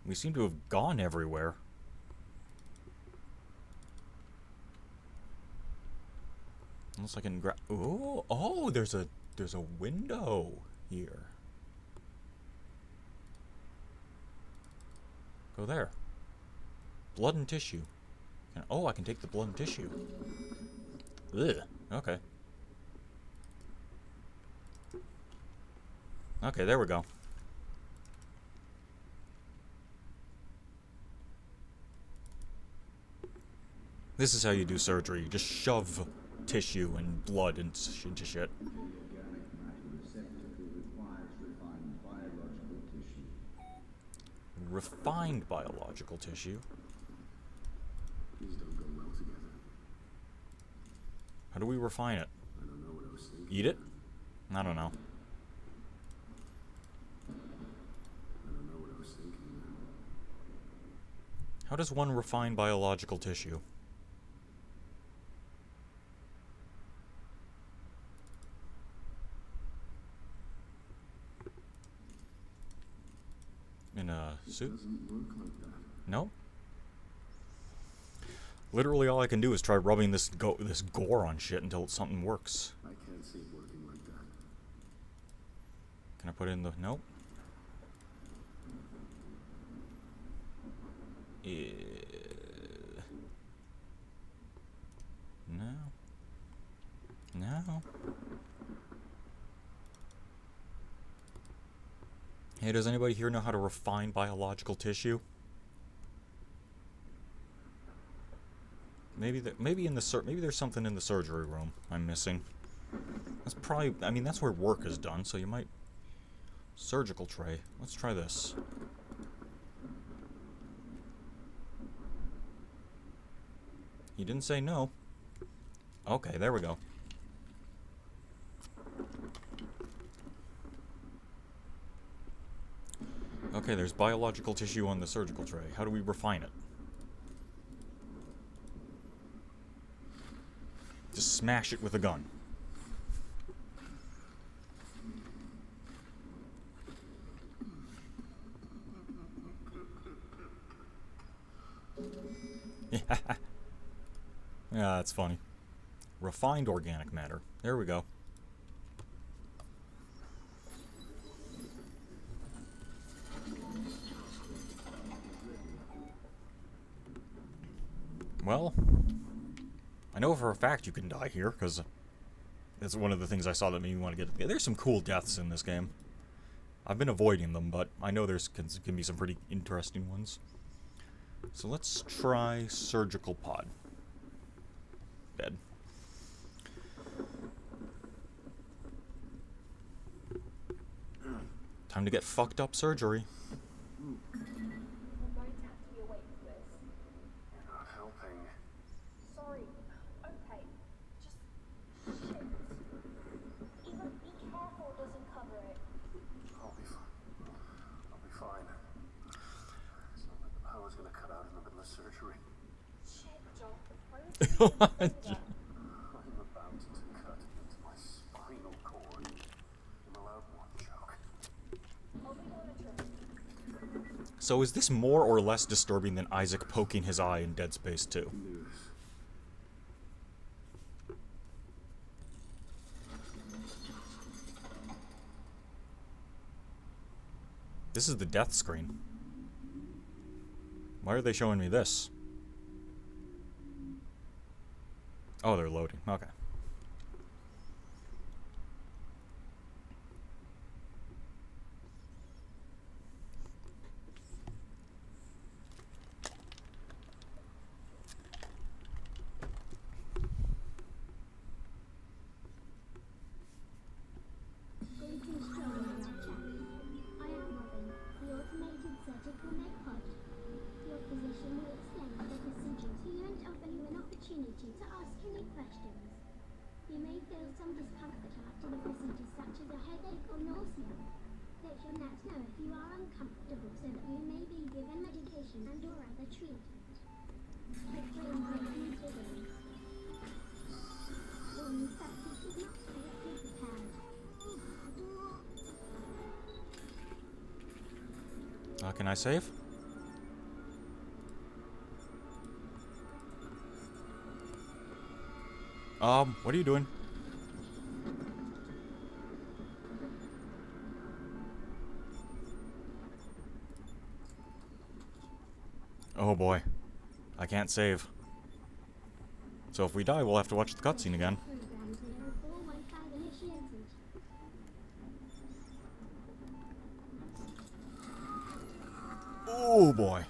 We seem to have gone everywhere. Unless I can grab. Oh, there's a window here. Go there. Blood and tissue. I can take the blood and tissue. Ugh. Okay. Okay, there we go. This is how you do surgery. You just shove tissue and blood into shit. The organic matter receptacle requires refined biological tissue. Refined biological tissue? These don't go well together. How do we refine it? I don't know what I was thinking. Eat it? I don't know. I don't know what I was thinking. How does one refine biological tissue? In a It suit? doesn't work like that. No? Literally all I can do is try rubbing this gore on shit until something works. I can't see it working like that. Can I put in the... Nope. No. No. Hey, does anybody here know how to refine biological tissue? Maybe maybe there's something in the surgery room I'm missing. That's probably, I mean, that's where work is done, so you might... Surgical tray. Let's try this. You didn't say no. Okay, there we go. Okay, there's biological tissue on the surgical tray. How do we refine it? Just smash it with a gun. Yeah, that's funny. Refined organic matter. There we go. Well, I know for a fact you can die here, because it's one of the things I saw that made me want to get... Yeah, there's some cool deaths in this game. I've been avoiding them, but I know there's can be some pretty interesting ones. So let's try surgical pod. Bed. Time to get fucked up surgery. I'm going to have to be awake for this. You're not helping. Sorry. Okay. Just shit. Even be careful doesn't cover it. I'll be fine. I'll be fine. It's not like the power's gonna cut out in the middle of surgery. Shit, John. Why would you do that? I'm about to cut into my spinal cord. I'm allowed one joke. I'll be monitoring. So is this more or less disturbing than Isaac poking his eye in Dead Space 2? This is the death screen. Why are they showing me this? Oh, they're loading. Okay. Greetings, John and Jack. I am Robin, the automated surgical med pod. Your physician will explain the procedure to you and offer you an opportunity to ask any questions. You may feel some discomfort after the procedure, such as a headache or nausea. Let your nurse know if you are uncomfortable so that you may be given medication and or other treatment. Refrain from any triggering. Warning that you should not stay prepared. Can I save? What are you doing? Oh boy. I can't save. So if we die, we'll have to watch the cutscene again. Program 0415 initiated. Oh boy.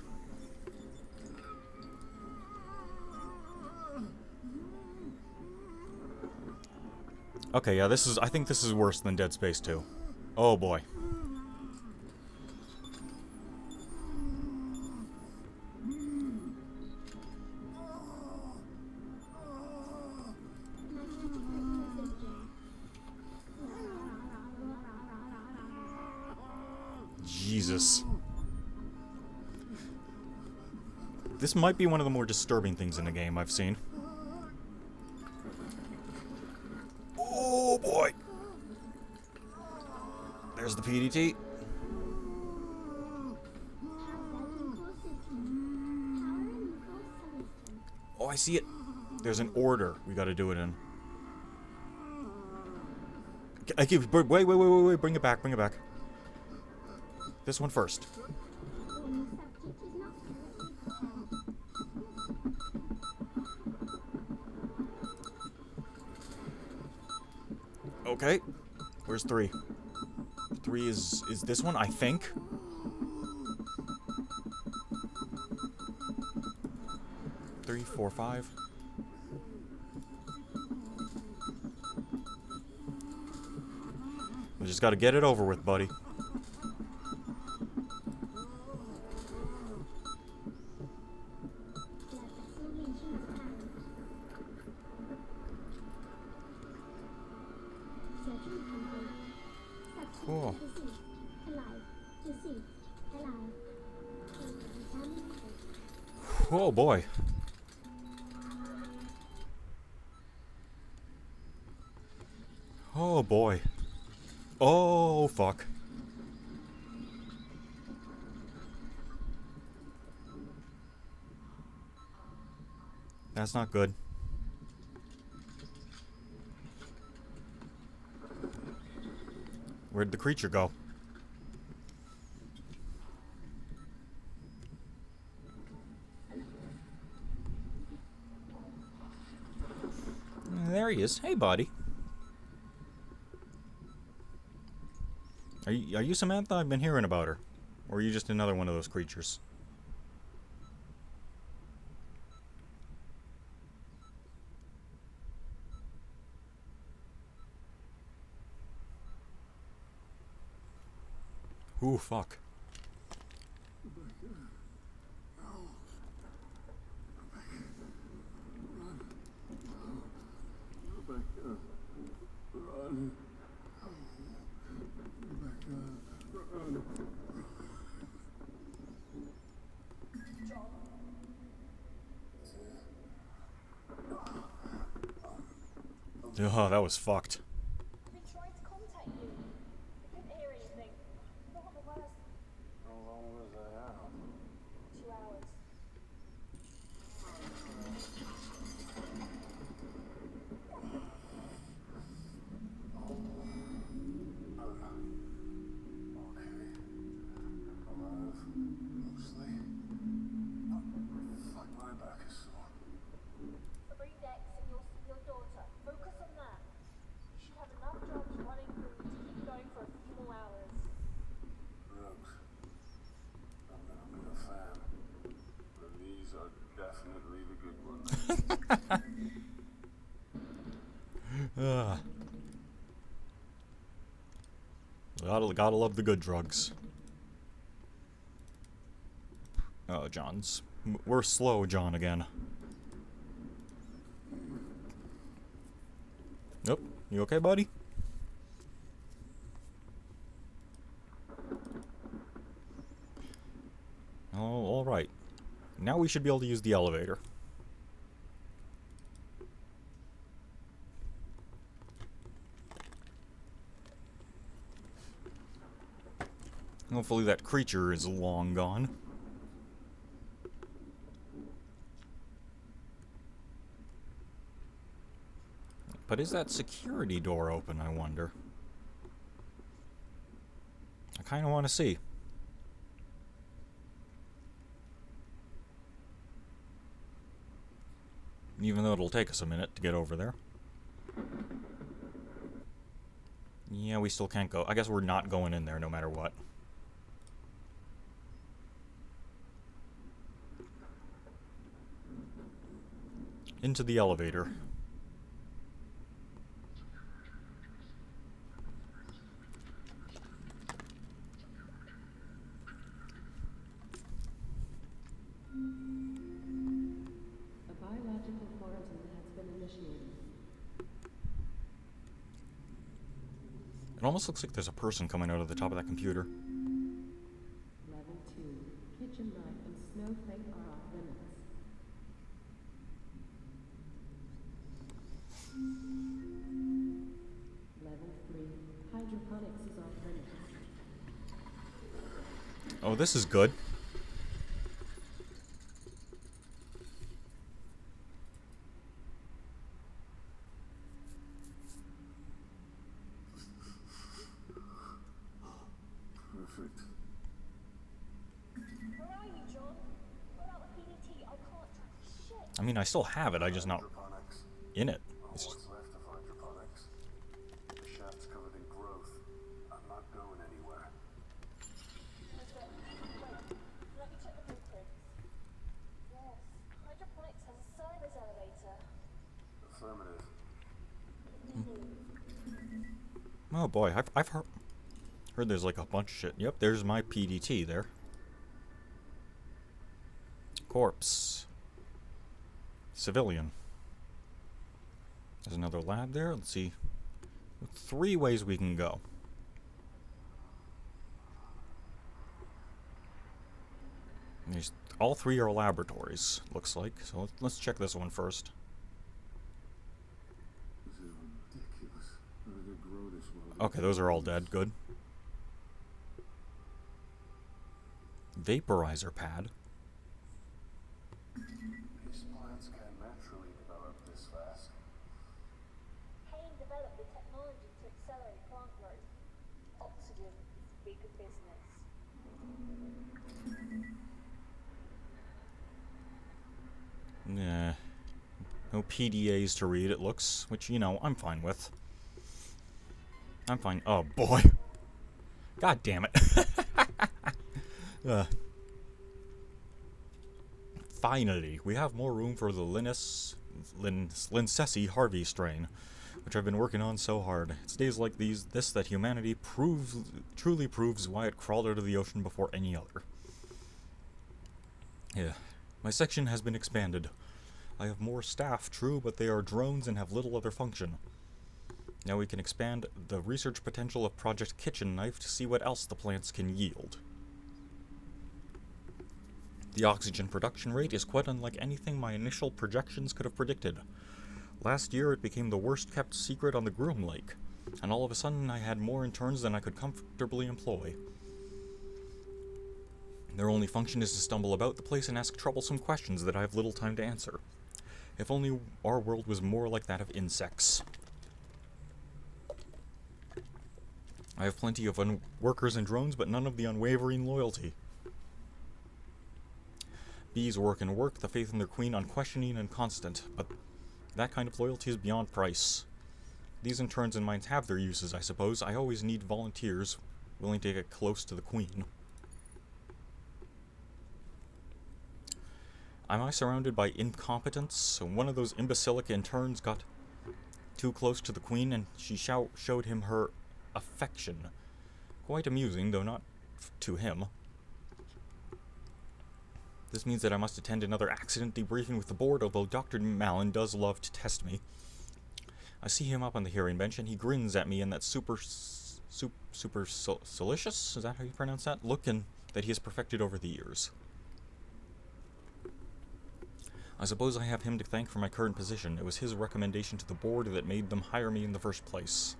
Okay, yeah, I think this is worse than Dead Space 2. Oh boy. Jesus. This might be one of the more disturbing things in the game I've seen. Oh boy! There's the PDT. Oh, I see it. There's an order we gotta do it in. I keep, wait, bring it back, bring it back. This one first. Okay. Where's 3? 3 is this one, I think. Three, 4, 5. We just gotta get it over with, buddy. Cool. Oh boy. Oh boy. Oh fuck. That's not good. Where'd the creature go? There he is. Hey, buddy. Are you Samantha? I've been hearing about her. Or are you just another one of those creatures? Ooh, fuck. Rebecca, run. Rebecca, run. Oh, that was fucked. I've been trying to contact you. I couldn't hear anything. Not the worst. How long was I out? 2 hours. Okay. Alive. Mostly. Fuck, my back is sore. 3 decks and you'll see your daughter. Focus on that. You should have enough jobs running through to keep going for a few more hours. Drugs. I've never been a fan. But these are definitely the good ones. Gotta love the good drugs. Oh, John's. We're slow, John, again. Nope. You okay, buddy? Oh, alright. Now we should be able to use the elevator. Hopefully that creature is long gone. But is that security door open, I wonder? I kind of want to see. Even though it'll take us a minute to get over there. Yeah, we still can't go. I guess we're not going in there no matter what. Into the elevator. A biological quarantine has been initiated. It almost looks like there's a person coming out of the top of that computer. Level 2. Kitchen knife and snowflake are off limits. Level 3. Hydroponics is off limits. Oh, this is good. Perfect. Where are you, John? Without the PDT, I can't track shit. I mean, I still have it, I just not Hydroponics. in it. Or It's what's left of hydroponics. The shaft's covered in growth. I'm not going anywhere. Wait, let me check the blueprints. Yes, hydroponics has a service elevator. Affirmative. Oh boy, I've heard there's like a bunch of shit. Yep, there's my PDT there. Corpse. Civilian. There's another lab there. Let's see. 3 ways we can go. There's, all 3 are laboratories, looks like. So let's check this one first. This is ridiculous. How did they grow this well? Okay, those are all dead. Good. Vaporizer pad. These plants can't naturally develop this fast. Payne developed the technology to accelerate plant growth. President, big business. Nah. No PDAs to read, it looks, which, you know, I'm fine with. I'm fine. Oh, boy. God damn it. Finally, we have more room for the Lincesi Harvey strain, which I've been working on so hard. It's days like this that humanity truly proves why it crawled out of the ocean before any other. Yeah. My section has been expanded. I have more staff, true, but they are drones and have little other function. Now we can expand the research potential of Project Kitchen Knife to see what else the plants can yield. The oxygen production rate is quite unlike anything my initial projections could have predicted. Last year it became the worst kept secret on the Groom Lake, and all of a sudden I had more interns than I could comfortably employ. Their only function is to stumble about the place and ask troublesome questions that I have little time to answer. If only our world was more like that of insects. I have plenty of workers and drones, but none of the unwavering loyalty. Bees work and work, the faith in their queen unquestioning and constant, but that kind of loyalty is beyond price. These interns and mines have their uses, I suppose. I always need volunteers willing to get close to the queen. Am I surrounded by incompetence? One of those imbecilic interns got too close to the queen and she showed him her affection. Quite amusing, though not to him. This means that I must attend another accident debriefing with the board, although Dr. Malin does love to test me. I see him up on the hearing bench, and he grins at me in that super solicious, is that how you pronounce that? Look that he has perfected over the years. I suppose I have him to thank for my current position. It was his recommendation to the board that made them hire me in the first place.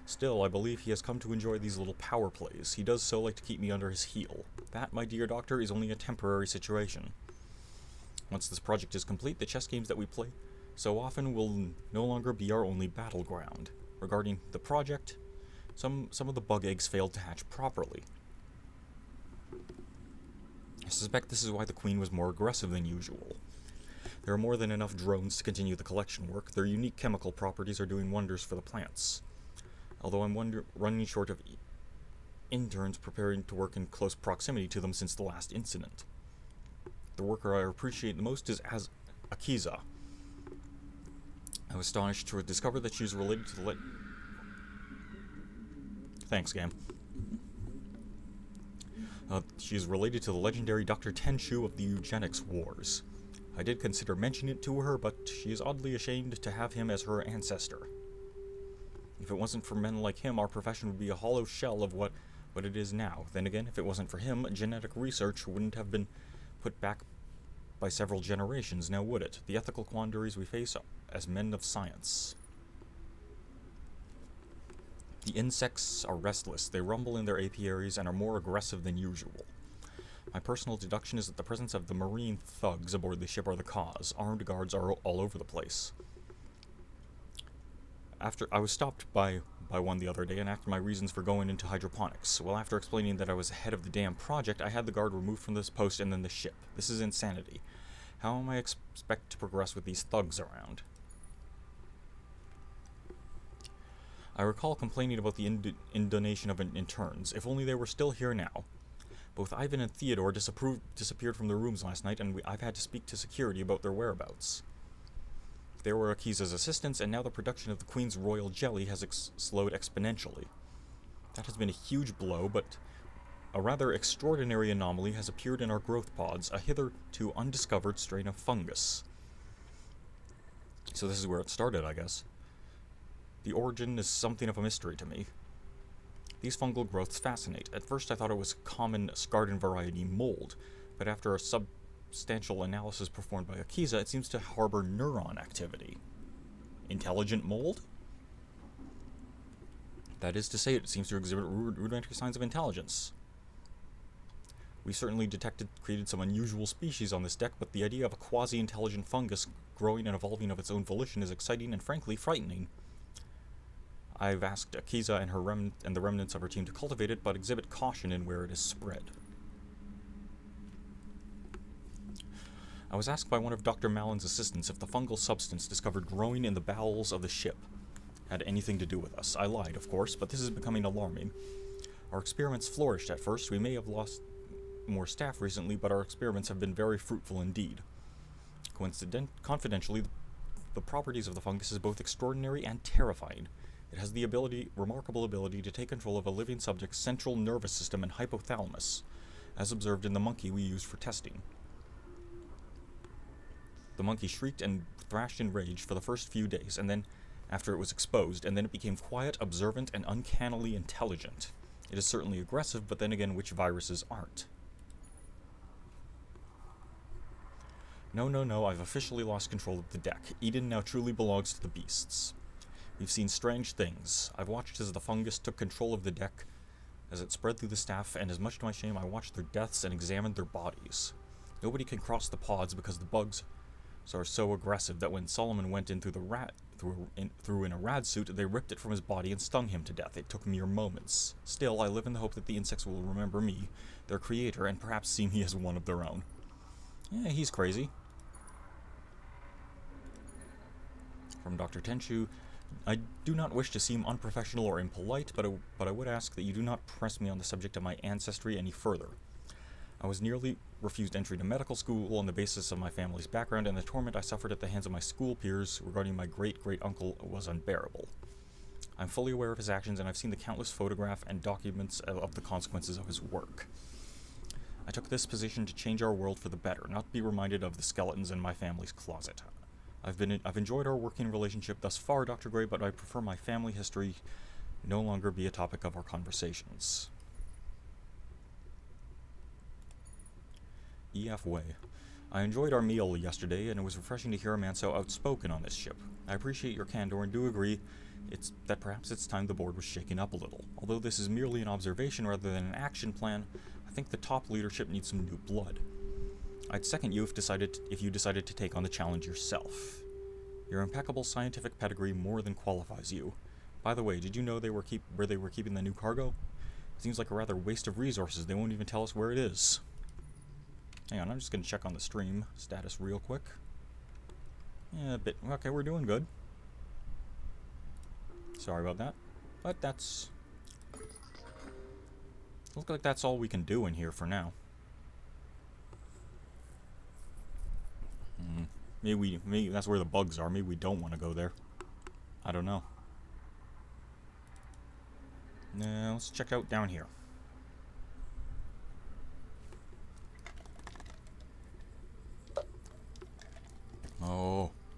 Still, I believe he has come to enjoy these little power plays. He does so like to keep me under his heel. That, my dear doctor, is only a temporary situation. Once this project is complete, the chess games that we play so often will no longer be our only battleground. Regarding the project, some of the bug eggs failed to hatch properly. I suspect this is why the queen was more aggressive than usual. There are more than enough drones to continue the collection work. Their unique chemical properties are doing wonders for the plants. Although I'm running short of interns preparing to work in close proximity to them since the last incident. The worker I appreciate the most is Akiza. I was astonished to discover that she is related to the Thanks, game. She is related to the legendary Dr. Tenshu of the Eugenics Wars. I did consider mentioning it to her, but she is oddly ashamed to have him as her ancestor. If it wasn't for men like him, our profession would be a hollow shell of what it is now. Then again, if it wasn't for him, genetic research wouldn't have been put back by several generations, now would it? The ethical quandaries we face as men of science. The insects are restless. They rumble in their apiaries and are more aggressive than usual. My personal deduction is that the presence of the marine thugs aboard the ship are the cause. Armed guards are all over the place. I was stopped by one the other day and asked my reasons for going into hydroponics. Well, after explaining that I was ahead of the damn project, I had the guard removed from this post and then the ship. This is insanity. How am I expect to progress with these thugs around? I recall complaining about the indonation of interns. If only they were still here now. Both Ivan and Theodore disappeared from their rooms last night, and I've had to speak to security about their whereabouts. They were Akiza's assistants, and now the production of the Queen's Royal Jelly has slowed exponentially. That has been a huge blow, but a rather extraordinary anomaly has appeared in our growth pods, a hitherto undiscovered strain of fungus. So this is where it started, I guess. The origin is something of a mystery to me. These fungal growths fascinate. At first I thought it was common garden variety mold, but after a substantial analysis performed by Akiza, it seems to harbor neuron activity. Intelligent mold? That is to say, it seems to exhibit rudimentary signs of intelligence. We certainly created some unusual species on this deck, but the idea of a quasi-intelligent fungus growing and evolving of its own volition is exciting and frankly frightening. I've asked Akiza and the remnants of her team to cultivate it, but exhibit caution in where it is spread. I was asked by one of Dr. Mallon's assistants if the fungal substance discovered growing in the bowels of the ship had anything to do with us. I lied, of course, but this is becoming alarming. Our experiments flourished at first. We may have lost more staff recently, but our experiments have been very fruitful indeed. Confidentially, the properties of the fungus is both extraordinary and terrifying. It has the remarkable ability to take control of a living subject's central nervous system and hypothalamus, as observed in the monkey we used for testing. The monkey shrieked and thrashed in rage for the first few days, and then, after it was exposed, and then it became quiet, observant, and uncannily intelligent. It is certainly aggressive, but then again, which viruses aren't? No, I've officially lost control of the deck. Eden now truly belongs to the beasts. We've seen strange things. I've watched as the fungus took control of the deck, as it spread through the staff, and as much to my shame, I watched their deaths and examined their bodies. Nobody can cross the pods because the bugs are so aggressive that when Solomon went in through in a rad suit, they ripped it from his body and stung him to death. It took mere moments. Still, I live in the hope that the insects will remember me, their creator, and perhaps see me as one of their own. Yeah, he's crazy. From Dr. Tenchu, I do not wish to seem unprofessional or impolite, but I would ask that you do not press me on the subject of my ancestry any further. I was nearly refused entry to medical school on the basis of my family's background, and the torment I suffered at the hands of my school peers regarding my great-great-uncle was unbearable. I'm fully aware of his actions, and I've seen the countless photographs and documents of the consequences of his work. I took this position to change our world for the better, not be reminded of the skeletons in my family's closet. I've enjoyed our working relationship thus far, Dr. Gray, but I prefer my family history no longer be a topic of our conversations. E.F. Way. I enjoyed our meal yesterday, and it was refreshing to hear a man so outspoken on this ship. I appreciate your candor and do agree that perhaps it's time the board was shaken up a little. Although this is merely an observation rather than an action plan, I think the top leadership needs some new blood. I'd second you if you decided to take on the challenge yourself. Your impeccable scientific pedigree more than qualifies you. By the way, did you know where they were keeping the new cargo? It seems like a rather waste of resources. They won't even tell us where it is. Hang on, I'm just going to check on the stream status real quick. Yeah, a bit. Okay, we're doing good. Sorry about that. But looks like that's all we can do in here for now. Maybe that's where the bugs are. Maybe we don't want to go there. I don't know. Now, let's check out down here.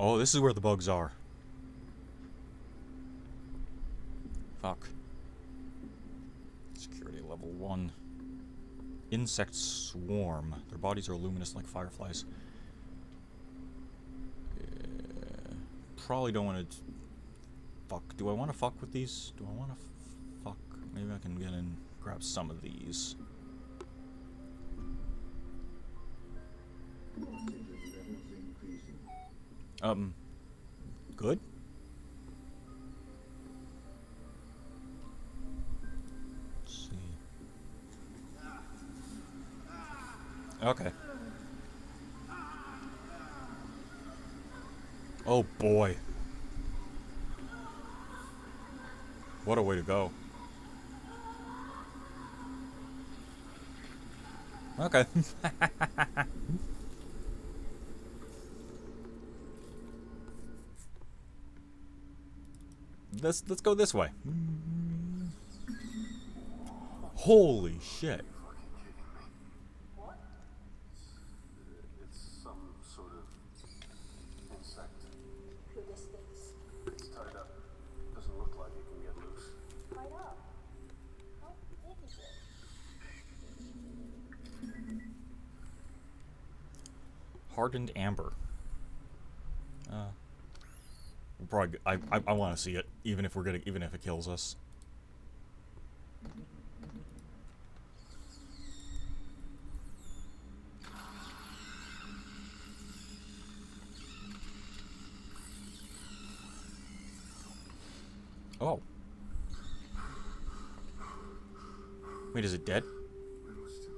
Oh, this is where the bugs are. Fuck. Security level 1. Insect swarm. Their bodies are luminous like fireflies. Probably don't want to fuck. Do I want to fuck with these? Do I want to fuck? Maybe I can get in and grab some of these. Good? Let's see. Okay. Oh boy. What a way to go. Okay. Let's go this way. Holy shit. Fucking kidding me. What? It's some sort of insect. Who this thinks? It's tied up. Doesn't look like it can get loose. Tied up. How big is it? Hardened amber. Probably. I want to see it, even if it kills us. Oh, Wait, is it dead? We were still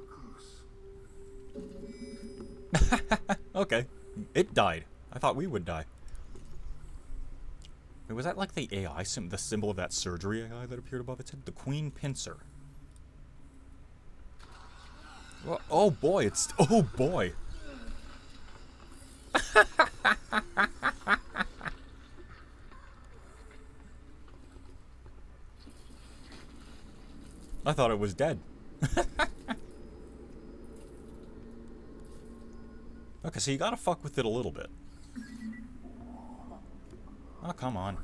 close. Okay. It died. I thought we would die. Wait, was that like the AI, the symbol of that surgery AI that appeared above its head? The Queen Pincer. Well, oh boy, it's... Oh boy! I thought it was dead. Okay, so you gotta fuck with it a little bit. Oh, come on.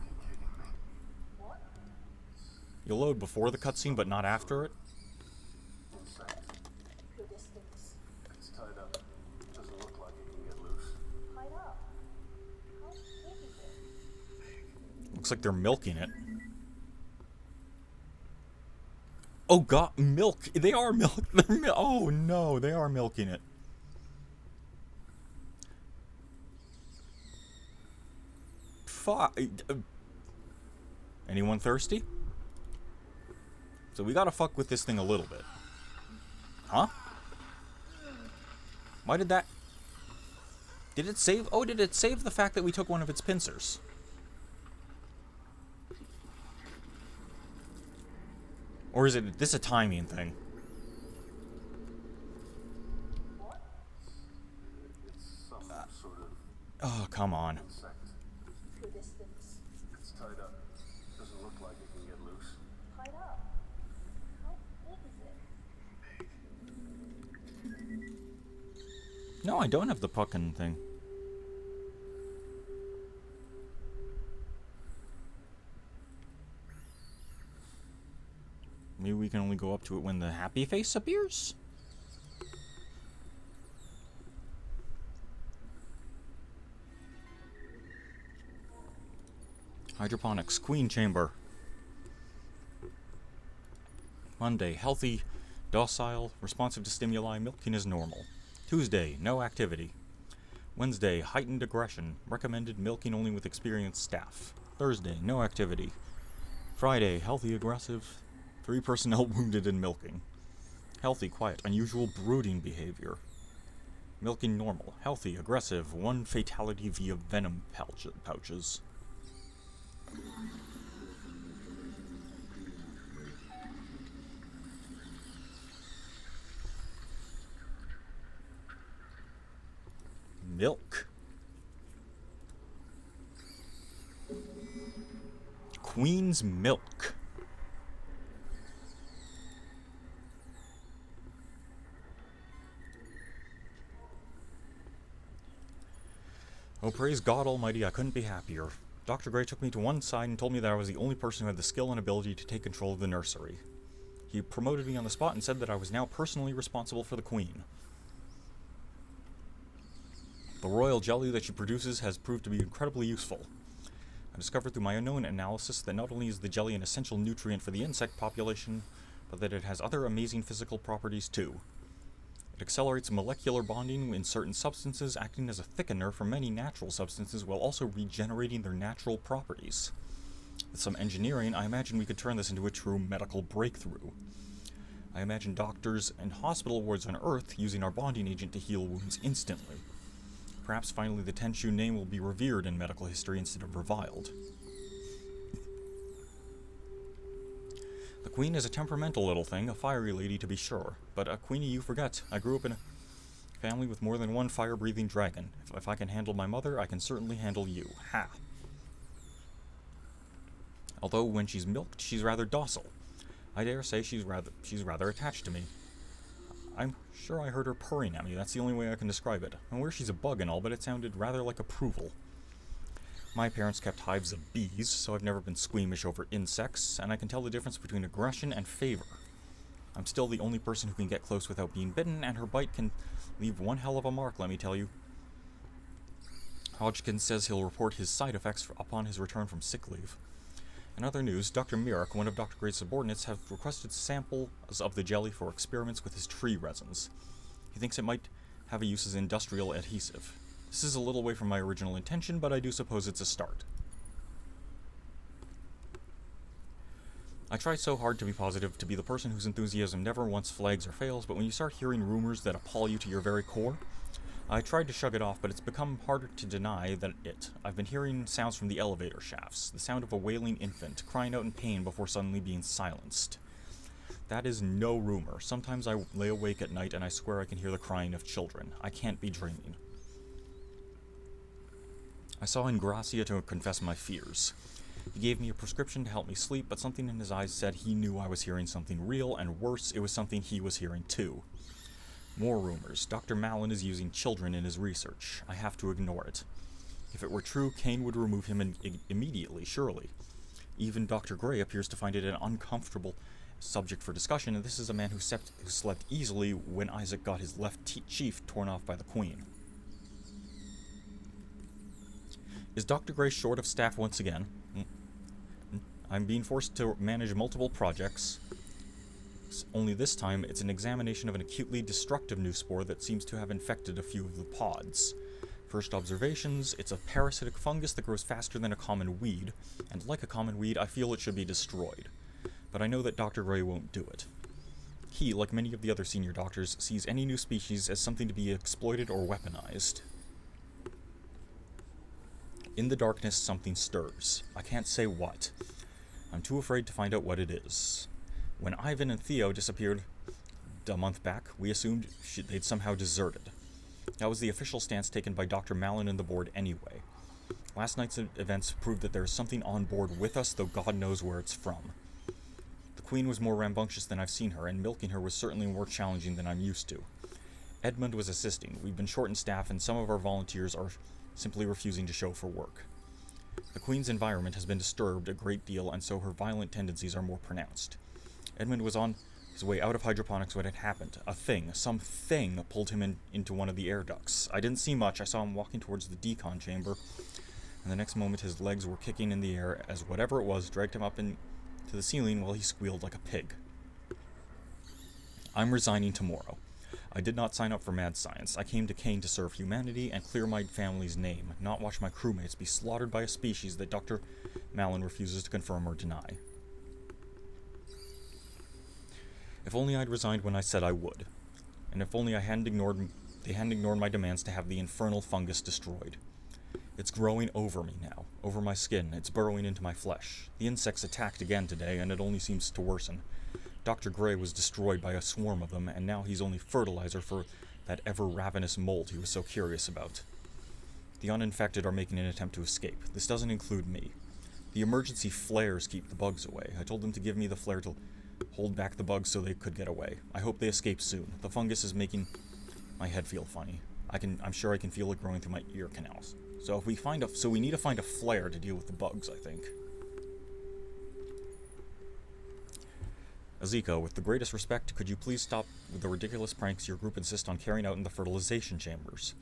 You load before the cutscene, but not after it? Insect. Your distance. It's tied up. Doesn't look like it can get loose. Tied up. How big is it? Looks like they're milking it. Oh god, milk! They are milk! Oh no, they are milking it. Fuck. Anyone thirsty? So we gotta fuck with this thing a little bit. Huh? Why did that... Did it save... Oh, did it save the fact that we took one of its pincers? Or is this a timing thing? It's some sort of Oh, come on. insect. Your distance. It's tied up. Doesn't look like it can get loose. Tied up. How big is it? No, I don't have the fucking thing. Maybe we can only go up to it when the happy face appears? Hydroponics, Queen Chamber. Monday, healthy, docile, responsive to stimuli, milking is normal. Tuesday, no activity. Wednesday, heightened aggression, recommended milking only with experienced staff. Thursday, no activity. Friday, healthy, aggressive, 3 personnel wounded in milking. Healthy, quiet, unusual brooding behavior. Milking normal, healthy, aggressive, 1 fatality via venom pouches. Milk. Queen's milk. Oh, praise God Almighty, I couldn't be happier. Dr. Gray took me to one side and told me that I was the only person who had the skill and ability to take control of the nursery. He promoted me on the spot and said that I was now personally responsible for the Queen. The royal jelly that she produces has proved to be incredibly useful. I discovered through my own analysis that not only is the jelly an essential nutrient for the insect population, but that it has other amazing physical properties too. It accelerates molecular bonding in certain substances, acting as a thickener for many natural substances while also regenerating their natural properties. With some engineering, I imagine we could turn this into a true medical breakthrough. I imagine doctors and hospital wards on Earth using our bonding agent to heal wounds instantly. Perhaps finally the Tenshu name will be revered in medical history instead of reviled. The Queen is a temperamental little thing, a fiery lady to be sure. But, Queenie, you forget. I grew up in a family with more than one fire-breathing dragon. If I can handle my mother, I can certainly handle you. Ha! Although, when she's milked, she's rather docile. I dare say she's rather attached to me. I'm sure I heard her purring at me, that's the only way I can describe it. I'm aware she's a bug and all, but it sounded rather like approval. My parents kept hives of bees, so I've never been squeamish over insects, and I can tell the difference between aggression and favor. I'm still the only person who can get close without being bitten, and her bite can leave one hell of a mark, let me tell you. Hodgkins says he'll report his side effects upon his return from sick leave. In other news, Dr. Mirak, one of Dr. Gray's subordinates, has requested samples of the jelly for experiments with his tree resins. He thinks it might have a use as industrial adhesive. This is a little way from my original intention, but I do suppose it's a start. I try so hard to be positive, to be the person whose enthusiasm never once flags or fails, but when you start hearing rumors that appall you to your very core, I tried to shrug it off, but it's become harder to deny than it. I've been hearing sounds from the elevator shafts, the sound of a wailing infant, crying out in pain before suddenly being silenced. That is no rumor. Sometimes I lay awake at night and I swear I can hear the crying of children. I can't be dreaming. I saw Ingracia to confess my fears. He gave me a prescription to help me sleep, but something in his eyes said he knew I was hearing something real, and worse, it was something he was hearing too. More rumors. Dr. Malin is using children in his research. I have to ignore it. If it were true, Kane would remove him immediately, surely. Even Dr. Gray appears to find it an uncomfortable subject for discussion, and this is a man who slept easily when Isaac got his left chief torn off by the Queen. Is Dr. Gray short of staff once again? I'm being forced to manage multiple projects. Only this time, it's an examination of an acutely destructive new spore that seems to have infected a few of the pods. First observations, it's a parasitic fungus that grows faster than a common weed, and like a common weed, I feel it should be destroyed. But I know that Dr. Gray won't do it. He, like many of the other senior doctors, sees any new species as something to be exploited or weaponized. In the darkness, something stirs. I can't say what. I'm too afraid to find out what it is. When Ivan and Theo disappeared a month back, we assumed they'd somehow deserted. That was the official stance taken by Dr. Malin and the board anyway. Last night's events proved that there is something on board with us, though God knows where it's from. The Queen was more rambunctious than I've seen her, and milking her was certainly more challenging than I'm used to. Edmund was assisting. We've been short in staff, and some of our volunteers are simply refusing to show for work. The Queen's environment has been disturbed a great deal, and so her violent tendencies are more pronounced. Edmund was on his way out of hydroponics when it happened. Something pulled him into one of the air ducts. I didn't see much. I saw him walking towards the decon chamber, and the next moment his legs were kicking in the air as whatever it was dragged him up into the ceiling while he squealed like a pig. I'm resigning tomorrow. I did not sign up for mad science. I came to Kane to serve humanity and clear my family's name, not watch my crewmates be slaughtered by a species that Dr. Malin refuses to confirm or deny. If only I'd resigned when I said I would, and if only they hadn't ignored my demands to have the infernal fungus destroyed. It's growing over me now, over my skin. It's burrowing into my flesh. The insects attacked again today, and it only seems to worsen. Dr. Gray was destroyed by a swarm of them, and now he's only fertilizer for that ever-ravenous mold he was so curious about. The uninfected are making an attempt to escape. This doesn't include me. The emergency flares keep the bugs away. I told them to give me the flare to hold back the bugs so they could get away. I hope they escape soon. The fungus is making my head feel funny. I'm sure I can feel it growing through my ear canals. So we need to find a flare to deal with the bugs, I think. Aziko, with the greatest respect, could you please stop with the ridiculous pranks your group insists on carrying out in the fertilization chambers?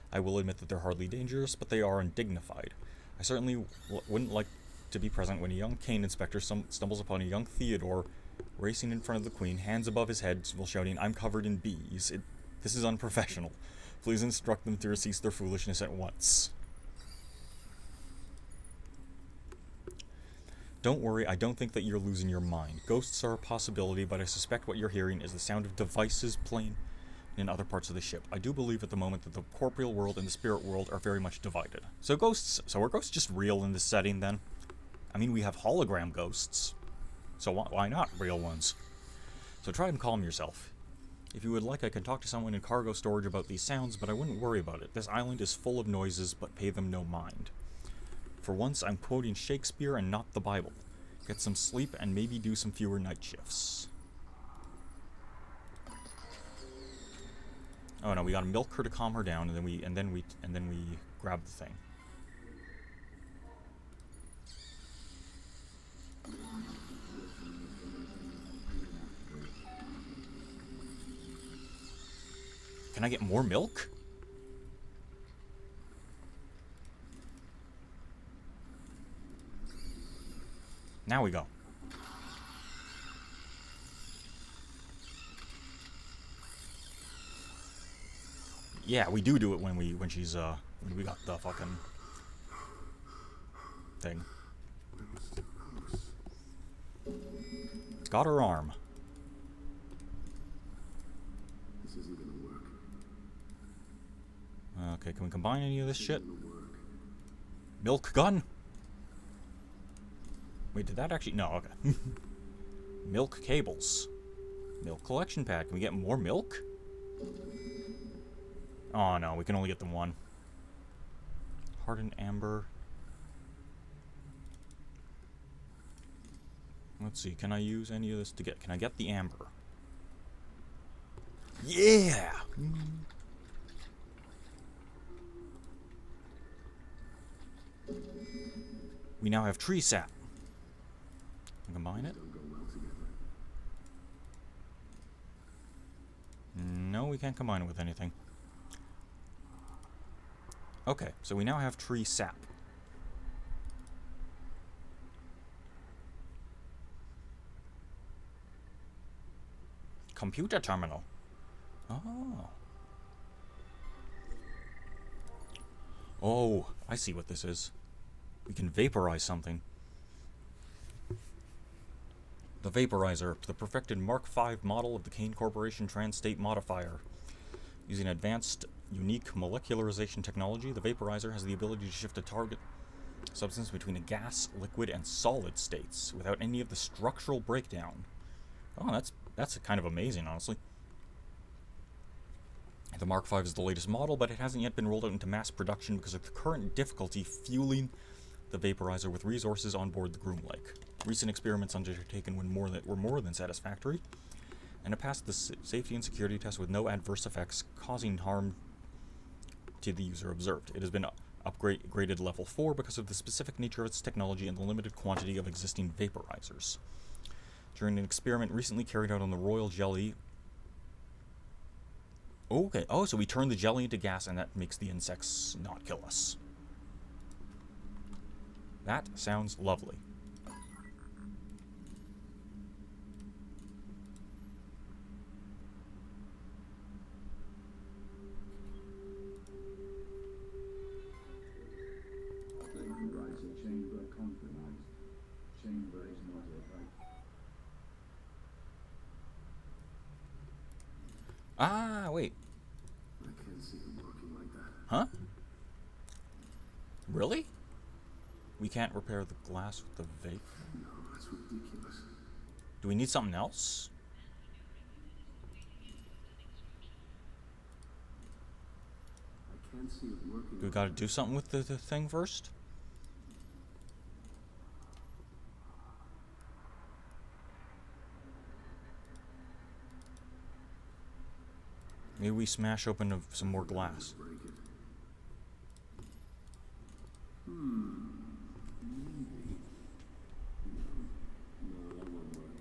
I will admit that they're hardly dangerous, but they are undignified. I certainly wouldn't like to be present when a young Kane inspector stumbles upon a young Theodore racing in front of the Queen, hands above his head, while shouting, "I'm covered in bees." This is unprofessional. Please instruct them to cease their foolishness at once. Don't worry, I don't think that you're losing your mind. Ghosts are a possibility, but I suspect what you're hearing is the sound of devices playing in other parts of the ship. I do believe at the moment that the corporeal world and the spirit world are very much divided. So are ghosts just real in this setting then? I mean, we have hologram ghosts, so why not real ones? So try and calm yourself. If you would like, I can talk to someone in cargo storage about these sounds, but I wouldn't worry about it. This island is full of noises, but pay them no mind. For once, I'm quoting Shakespeare and not the Bible. Get some sleep and maybe do some fewer night shifts. Oh no, we gotta milk her to calm her down, and then we grab the thing. Can I get more milk? Now we go. Yeah, we do it when we got the fucking thing. got her arm. This isn't gonna work. Okay, can we combine any of this This shit? isn't gonna work. Milk gun? Wait, did that actually... No, okay. Milk cables. Milk collection pad. Can we get more milk? Oh, no, we can only get the one. Hardened amber. Let's see, can I use any of this to get... Can I get the amber? Yeah! We now have tree sap. Combine it? Don't go well together. No, we can't combine it with anything. Okay, so we now have tree sap. Computer terminal. Oh. Oh, I see what this is. We can vaporize something. The vaporizer, the perfected Mark V model of the Kane Corporation Trans-State Modifier. Using advanced, unique molecularization technology, the vaporizer has the ability to shift a target substance between a gas, liquid, and solid states without any of the structural breakdown. Oh, that's kind of amazing, honestly. The Mark V is the latest model, but it hasn't yet been rolled out into mass production because of the current difficulty fueling the vaporizer with resources on board the Groom Lake. Recent experiments undertaken were more than satisfactory, and it passed the safety and security test with no adverse effects causing harm to the user observed. It has been upgraded level 4 because of the specific nature of its technology and the limited quantity of existing vaporizers. During an experiment recently carried out on the royal jelly... Okay, oh, so we turn the jelly into gas and that makes the insects not kill us. That sounds lovely. Vaporizer chamber compromised. Chamber is not open. Ah, wait. I can't see it working like that. Huh? Really? We can't repair the glass with the vape? No, that's ridiculous. Do we need something else? I can't see it working. Do we gotta do something with the thing first? Maybe we smash open some more glass. Break it. No, that won't work.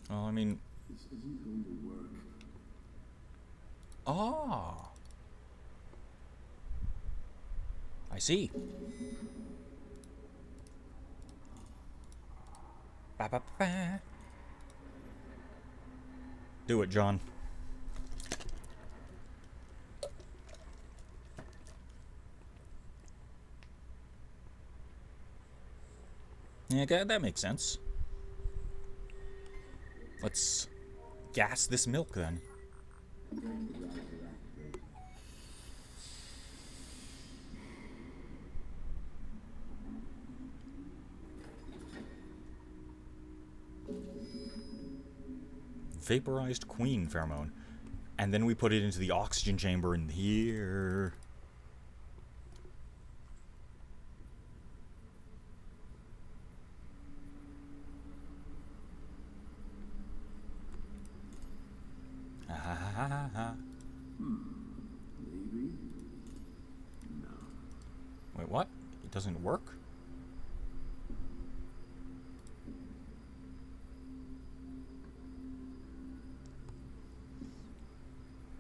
Well, I mean... This isn't going to work. Ah! I see. Ba ba ba. Do it, John. Yeah, okay, that makes sense. Let's gas this milk then. Vaporized queen pheromone. And then we put it into the oxygen chamber in here. Maybe? No. Wait, what? It doesn't work?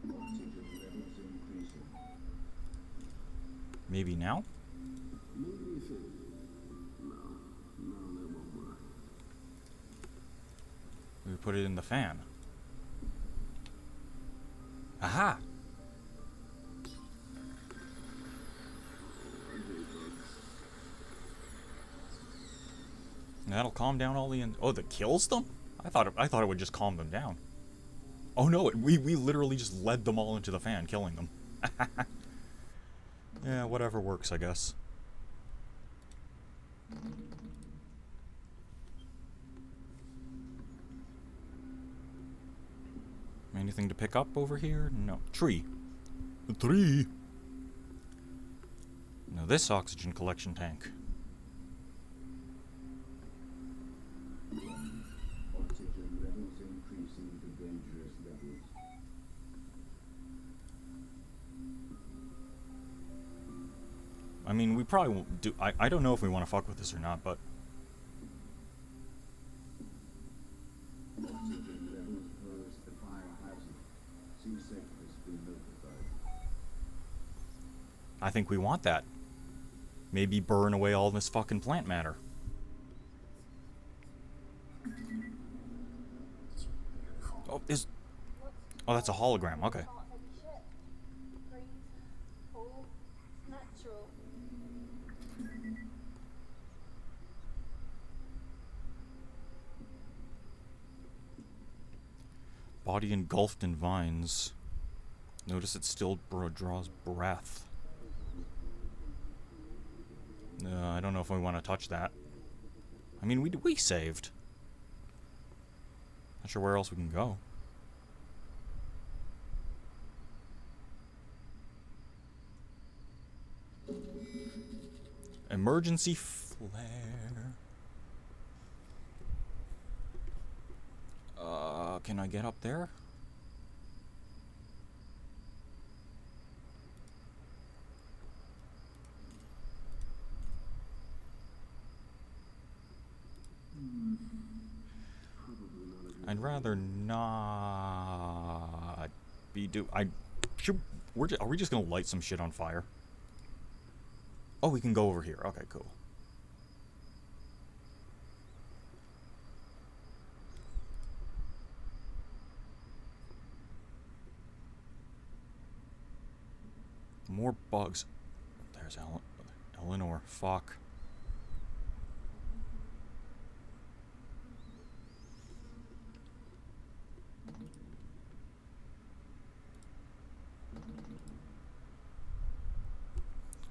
Oxygen levels increasing. Maybe now? Maybe if it... No. No, that won't work. We put it in the fan. Aha! That'll calm down all the... Oh, that kills them? I thought it would just calm them down. Oh no, we literally just led them all into the fan, killing them. Yeah, whatever works, I guess. Anything to pick up over here? No. Tree. A tree. Now this oxygen collection tank. Oxygen levels increasing to dangerous levels. I mean, we probably won't do... I don't know if we want to fuck with this or not, but... Oxygen levels pose a fire hazard. C-Sec has been notified. I think we want that. Maybe burn away all this fucking plant matter. Oh, oh, that's a hologram. Okay. Can't take shit. Breathe. Cool. Natural. Body engulfed in vines. Notice it still draws breath. I don't know if we want to touch that. I mean, we saved. Not sure where else we can go. Emergency flare. Can I get up there? I'd rather not be are we just gonna light some shit on fire? Oh, we can go over here. Okay, cool. More bugs. There's Eleanor. Fuck.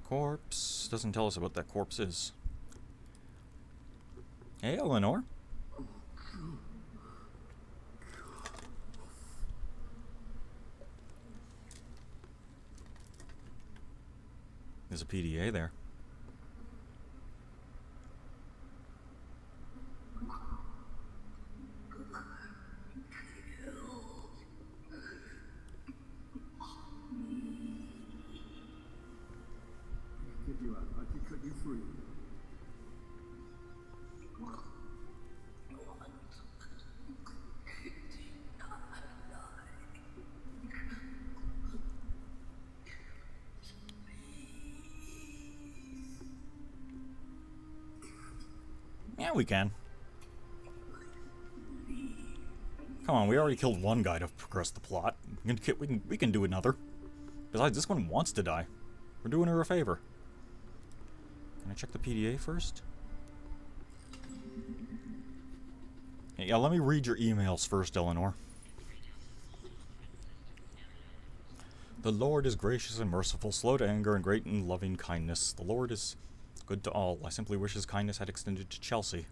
Corpse. Doesn't tell us what that corpse is. Hey, Eleanor. There's a PDA there. Get you out. I can cut you free. Yeah, we can. Come on, we already killed one guy to progress the plot. We can do another. Besides, this one wants to die. We're doing her a favor. Can I check the PDA first? Yeah, let me read your emails first, Eleanor. The Lord is gracious and merciful, slow to anger, and great in loving kindness. The Lord is good to all. I simply wish his kindness had extended to Chelsea.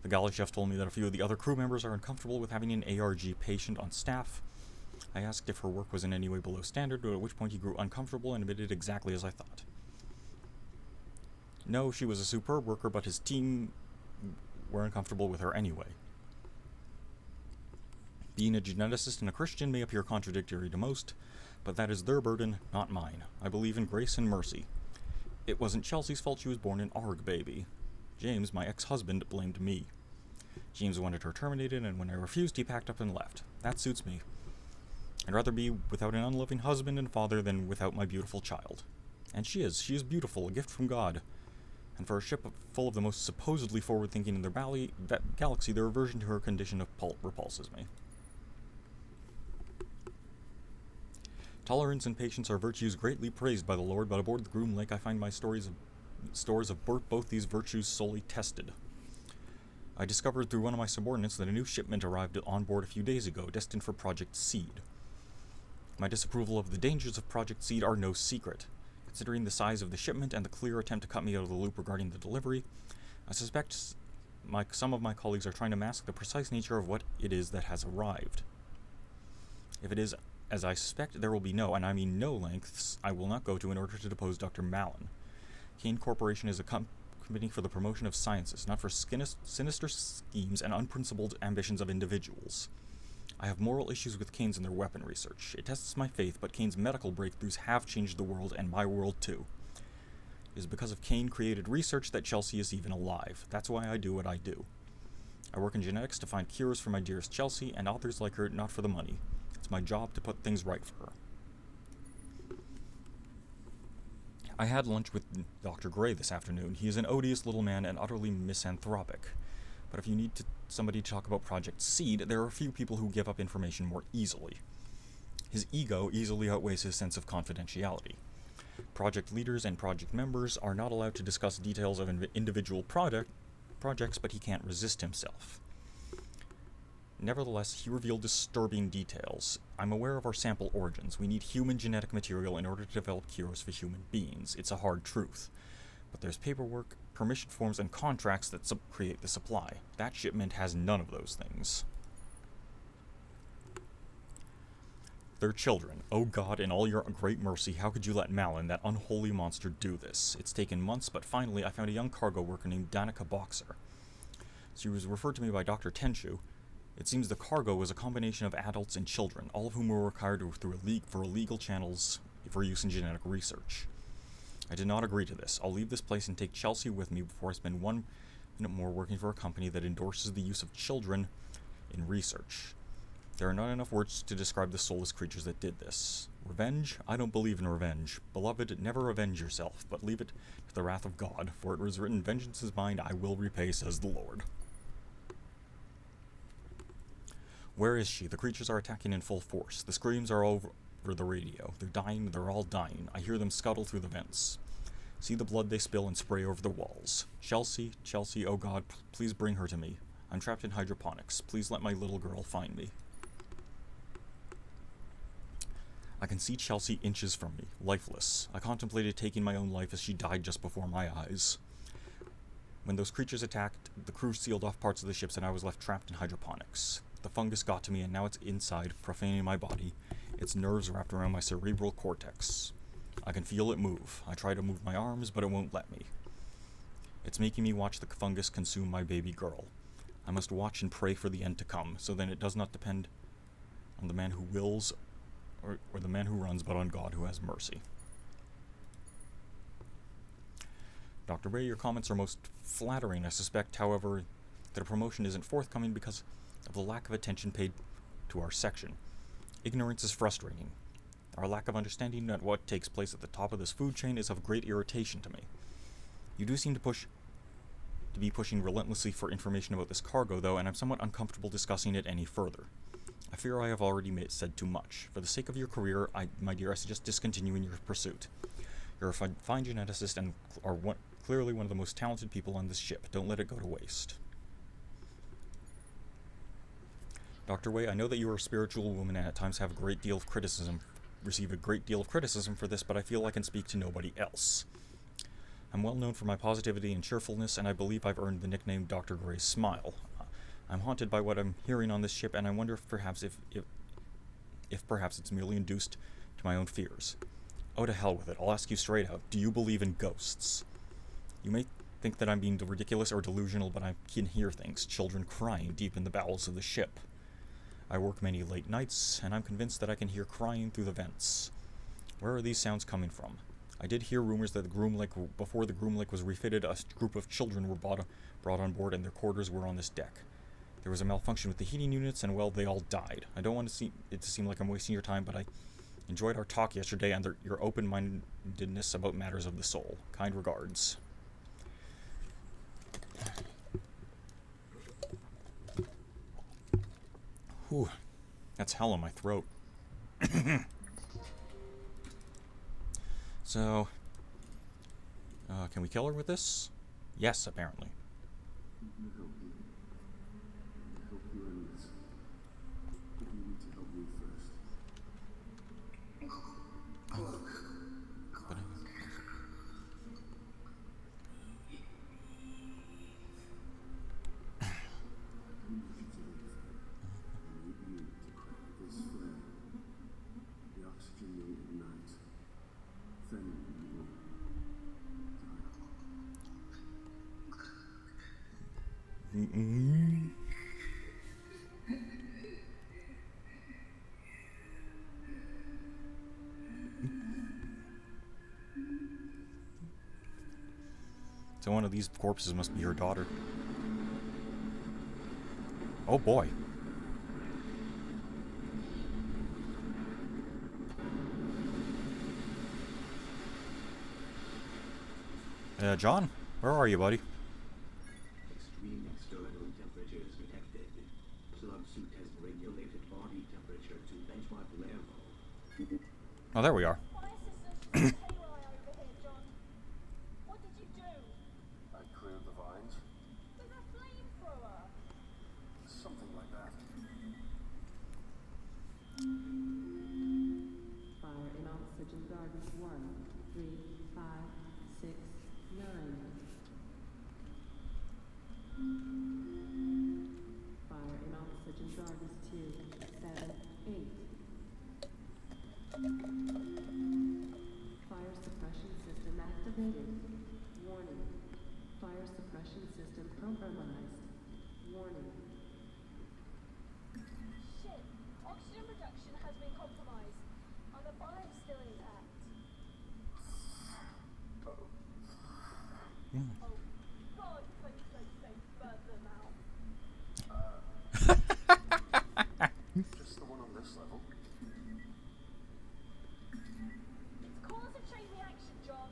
The galley chef told me that a few of the other crew members are uncomfortable with having an ARG patient on staff. I asked if her work was in any way below standard, at which point he grew uncomfortable and admitted exactly as I thought. No, she was a superb worker, but his team were uncomfortable with her anyway. Being a geneticist and a Christian may appear contradictory to most, but that is their burden, not mine. I believe in grace and mercy. It wasn't Chelsea's fault she was born an ARG baby. James, my ex-husband, blamed me. James wanted her terminated, and when I refused, he packed up and left. That suits me. I'd rather be without an unloving husband and father than without my beautiful child. And she is. She is beautiful, a gift from God. And for a ship full of the most supposedly forward-thinking in their galaxy, their aversion to her condition of pulp repulses me. Tolerance and patience are virtues greatly praised by the Lord, but aboard the Groom Lake I find my stores of both these virtues solely tested. I discovered through one of my subordinates that a new shipment arrived on board a few days ago, destined for Project Seed. My disapproval of the dangers of Project Seed are no secret. Considering the size of the shipment and the clear attempt to cut me out of the loop regarding the delivery, I suspect some of my colleagues are trying to mask the precise nature of what it is that has arrived. If it is as I suspect, there will be no, and I mean no, lengths I will not go to in order to depose Dr. Mallon. Kane Corporation is a company for the promotion of sciences, not for sinister schemes and unprincipled ambitions of individuals. I have moral issues with Kane's and their weapon research. It tests my faith, but Kane's medical breakthroughs have changed the world, and my world too. It is because of Kane-created research that Chelsea is even alive. That's why I do what I do. I work in genetics to find cures for my dearest Chelsea, and others like her, not for the money. It's my job to put things right for her. I had lunch with Dr. Gray this afternoon. He is an odious little man and utterly misanthropic. But if you need somebody to talk about Project Seed, there are a few people who give up information more easily. His ego easily outweighs his sense of confidentiality. Project leaders and project members are not allowed to discuss details of individual projects, but he can't resist himself. Nevertheless, he revealed disturbing details. I'm aware of our sample origins. We need human genetic material in order to develop cures for human beings. It's a hard truth. But there's paperwork, permission forms, and contracts that create the supply. That shipment has none of those things. They're children. Oh God, in all your great mercy, how could you let Mallon, that unholy monster, do this? It's taken months, but finally I found a young cargo worker named Danica Boxer. She was referred to me by Dr. Tenshu. It seems the cargo was a combination of adults and children, all of whom were required through illegal channels for use in genetic research. I did not agree to this. I'll leave this place and take Chelsea with me before I spend 1 minute more working for a company that endorses the use of children in research. There are not enough words to describe the soulless creatures that did this. Revenge? I don't believe in revenge. Beloved, never revenge yourself, but leave it to the wrath of God, for it was written, "Vengeance is mine, I will repay, says the Lord." Where is she? The creatures are attacking in full force. The screams are over the radio. They're dying, they're all dying. I hear them scuttle through the vents. See the blood they spill and spray over the walls. Chelsea, Chelsea, oh God, please bring her to me. I'm trapped in hydroponics. Please let my little girl find me. I can see Chelsea inches from me, lifeless. I contemplated taking my own life as she died just before my eyes. When those creatures attacked, the crew sealed off parts of the ships and I was left trapped in hydroponics. The fungus got to me and now it's inside, profaning my body, its nerves wrapped around my cerebral cortex. I can feel it move. I try to move my arms, but it won't let me. It's making me watch the fungus consume my baby girl. I must watch and pray for the end to come, so then it does not depend on the man who wills or the man who runs, but on God who has mercy. Dr. Ray, your comments are most flattering. I suspect, however, that a promotion isn't forthcoming because of the lack of attention paid to our section. Ignorance is frustrating. Our lack of understanding at what takes place at the top of this food chain is of great irritation to me. You do seem to be pushing relentlessly for information about this cargo, though, and I'm somewhat uncomfortable discussing it any further. I fear I have already said too much. For the sake of your career, my dear, I suggest discontinuing your pursuit. You're a fine geneticist and are clearly one of the most talented people on this ship. Don't let it go to waste. Dr. Wei, I know that you are a spiritual woman and at times receive a great deal of criticism for this, but I feel I can speak to nobody else. I'm well known for my positivity and cheerfulness, and I believe I've earned the nickname Dr. Gray's Smile. I'm haunted by what I'm hearing on this ship, and I wonder if perhaps it's merely induced to my own fears. Oh, to hell with it. I'll ask you straight out. Do you believe in ghosts? You may think that I'm being ridiculous or delusional, but I can hear things, children crying deep in the bowels of the ship. I work many late nights, and I'm convinced that I can hear crying through the vents. Where are these sounds coming from? I did hear rumors that before the Groom Lake was refitted, a group of children were brought on board and their quarters were on this deck. There was a malfunction with the heating units, and well, they all died. I don't want it to seem like I'm wasting your time, but I enjoyed our talk yesterday and your open-mindedness about matters of the soul. Kind regards. Whew, that's hell in my throat. So, can we kill her with this? Yes, apparently. So one of these corpses must be her daughter. Oh boy. John, where are you, buddy? Extreme external temperatures detected. Slug suit has regulated body temperature to benchmark level. Oh, there we are. My assistant's just haywire over here, John. What did you do? I cleared the vines. With a flamethrower? Something like that. Fire in Oxygen Gardens 1, 3, 5, 6, 9. Fire in Oxygen Gardens 2, 7, 8. Fire suppression system activated. Warning. Fire suppression system compromised. Warning. Shit. Oxygen production has been compromised. Are the vines still intact? Oh, God, please burn them out. Just the one on this level. It's cause of chain reaction, John.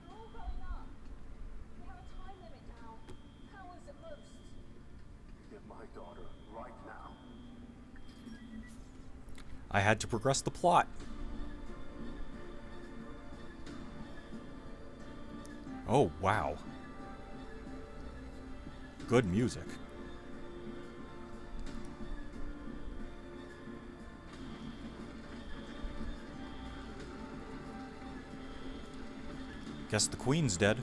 They're all going up. We have a time limit now. Hours at most. Get my daughter right now. I had to progress the plot. Oh, wow. Good music. Guess the Queen's dead.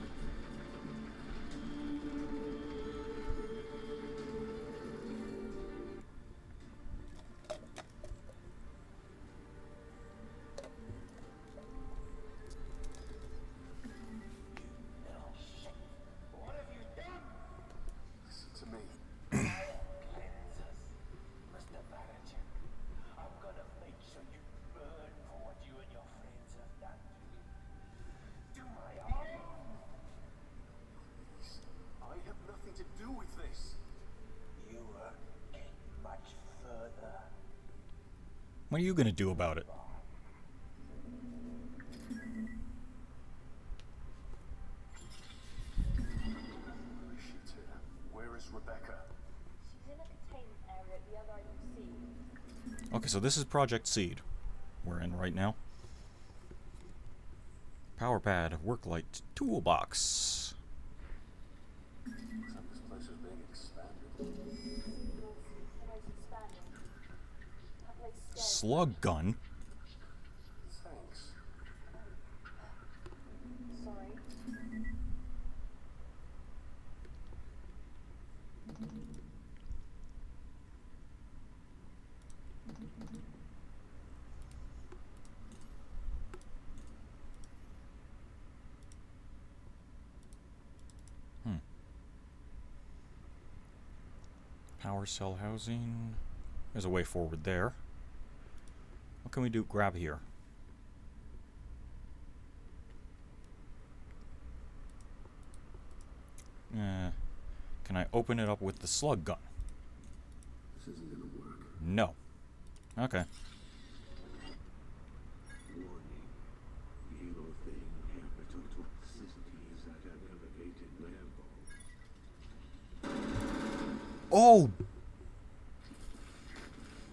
What have you done? Listen to me. Mr. Barrington, I'm gonna make sure you burn for what you and your friends have done to my arm. I have nothing to do with this. You get much further. What are you gonna do about it? Where is she, Tina? Where is Rebecca? She's in a containment area at the other end of the sea. Okay, so this is Project Seed we're in right now. Power pad, work light, toolbox. Looks like this place is being expanded. The most expanding. That place scares me. Slug gun. Thanks. Sorry. Power cell housing. There's a way forward there. What can we do? Grab here. Can I open it up with the slug gun? This isn't gonna work. No. Okay. Warning. Halo thing capital toxicities at an elevated level. Oh!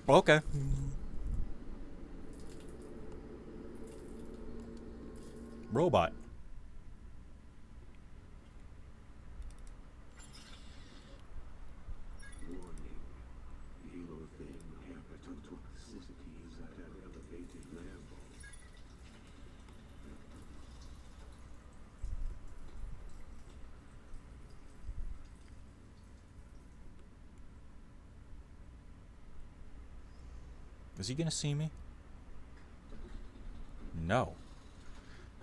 Okay. Robot. Warning. Halo thing capital toxicities at an elevated level. Is he gonna see me? No.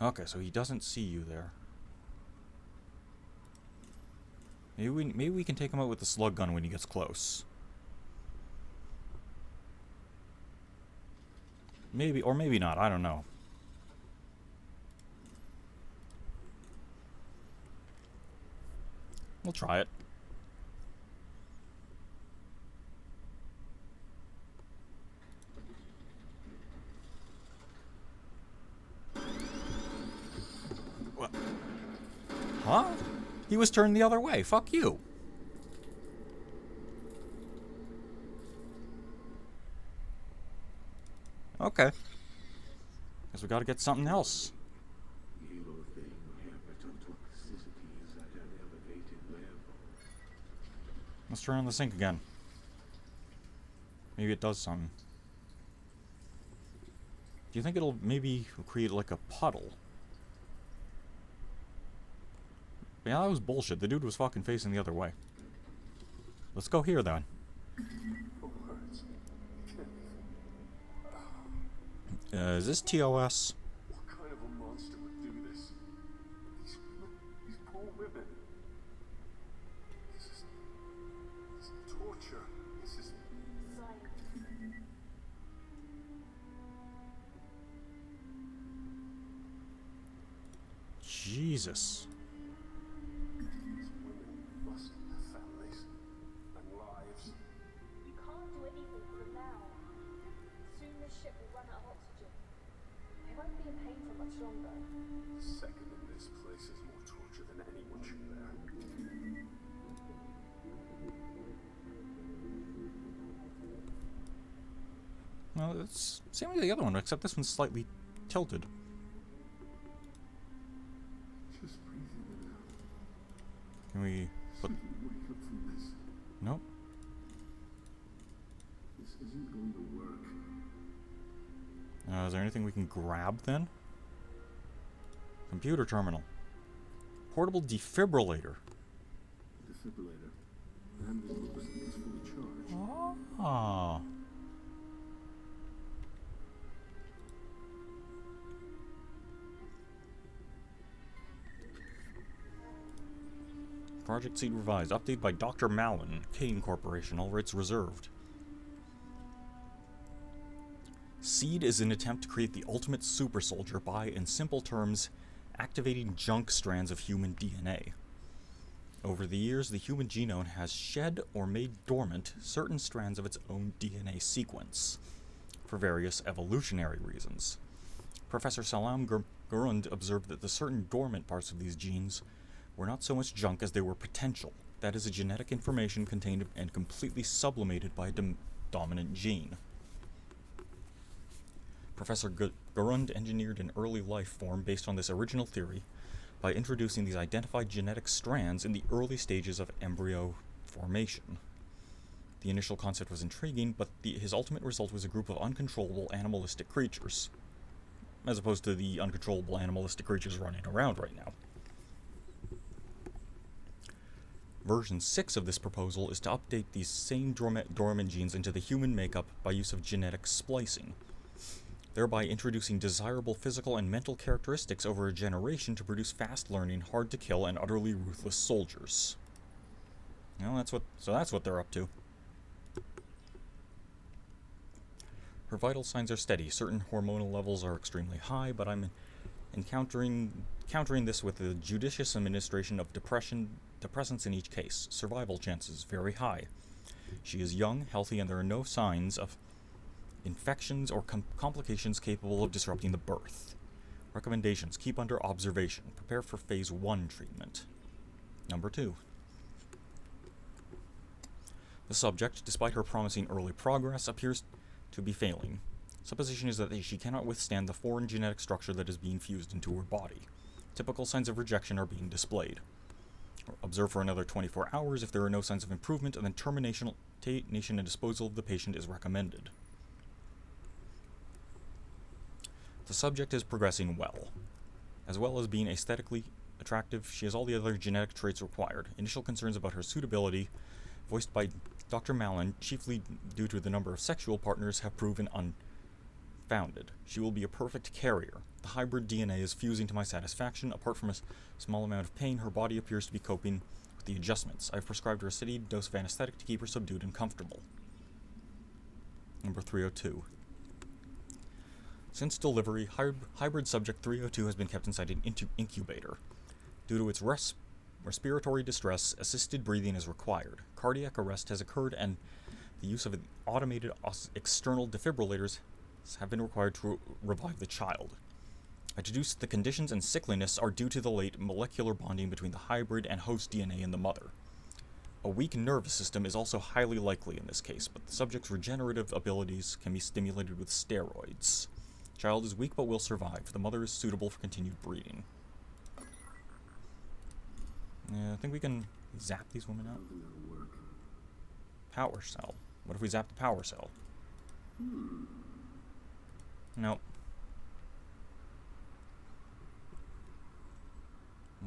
Okay, so he doesn't see you there. Maybe we can take him out with the slug gun when he gets close. Maybe, or maybe not, I don't know. We'll try it. What? Huh? He was turned the other way. Fuck you. Okay. Guess we gotta get something else. Halo thing herpetotoxicity is at an elevated level. Let's turn on the sink again. Maybe it does something. Do you think it'll maybe create like a puddle? Yeah, that was bullshit. The dude was fucking facing the other way. Let's go here then. Is this TOS? What kind of a monster would do this? These poor women. This is torture. This is Jesus. these women must have families and lives. You can't do anything for them now. Soon this ship will run out of oxygen. They won't be in pain for much longer. A second in this place is more torture than anyone should bear. Well, it's same as the other one, except this one's slightly tilted. Just breathing it out. Can we put... Wake up from this. Nope. This isn't going to work. Is there anything we can grab then? Computer terminal. Portable defibrillator. Defibrillator. And it looks like it's fully charged. Ah. Project Seed revised. Update by Dr. Malin. Kane Corporation. All rights reserved. Seed is an attempt to create the ultimate super soldier by, in simple terms, activating junk strands of human DNA. Over the years, the human genome has shed or made dormant certain strands of its own DNA sequence, for various evolutionary reasons. Professor Salam Gurund observed that the certain dormant parts of these genes were not so much junk as they were potential, that is, a genetic information contained and completely sublimated by a dominant gene. Professor Gurund engineered an early life form based on this original theory by introducing these identified genetic strands in the early stages of embryo formation. The initial concept was intriguing, but his ultimate result was a group of uncontrollable animalistic creatures, as opposed to the uncontrollable animalistic creatures running around right now. Version 6 of this proposal is to update these same dormant genes into the human makeup by use of genetic splicing, thereby introducing desirable physical and mental characteristics over a generation to produce fast-learning, hard-to-kill, and utterly ruthless soldiers. Well, that's what they're up to. Her vital signs are steady. Certain hormonal levels are extremely high, but I'm countering this with the judicious administration of depressants in each case. Survival chances very high. She is young, healthy, and there are no signs of infections or complications capable of disrupting the birth. Recommendations: keep under observation. Prepare for phase 1 treatment. Number 2. The subject, despite her promising early progress, appears to be failing. Supposition is that she cannot withstand the foreign genetic structure that is being fused into her body. Typical signs of rejection are being displayed. Observe for another 24 hours. If there are no signs of improvement, then termination and disposal of the patient is recommended. The subject is progressing well. As well as being aesthetically attractive, she has all the other genetic traits required. Initial concerns about her suitability, voiced by Dr. Malin, chiefly due to the number of sexual partners, have proven unfounded. She will be a perfect carrier. The hybrid DNA is fusing to my satisfaction. Apart from a small amount of pain, her body appears to be coping the adjustments. I've prescribed her a steady dose of anesthetic to keep her subdued and comfortable. Number 302. Since delivery, hybrid subject 302 has been kept inside an incubator. Due to its respiratory distress, assisted breathing is required. Cardiac arrest has occurred and the use of automated external defibrillators have been required to revive the child. I deduce the conditions and sickliness are due to the late molecular bonding between the hybrid and host DNA in the mother. A weak nervous system is also highly likely in this case, but the subject's regenerative abilities can be stimulated with steroids. Child is weak but will survive. The mother is suitable for continued breeding. Yeah, I think we can zap these women out. Power cell. What if we zap the power cell? Nope.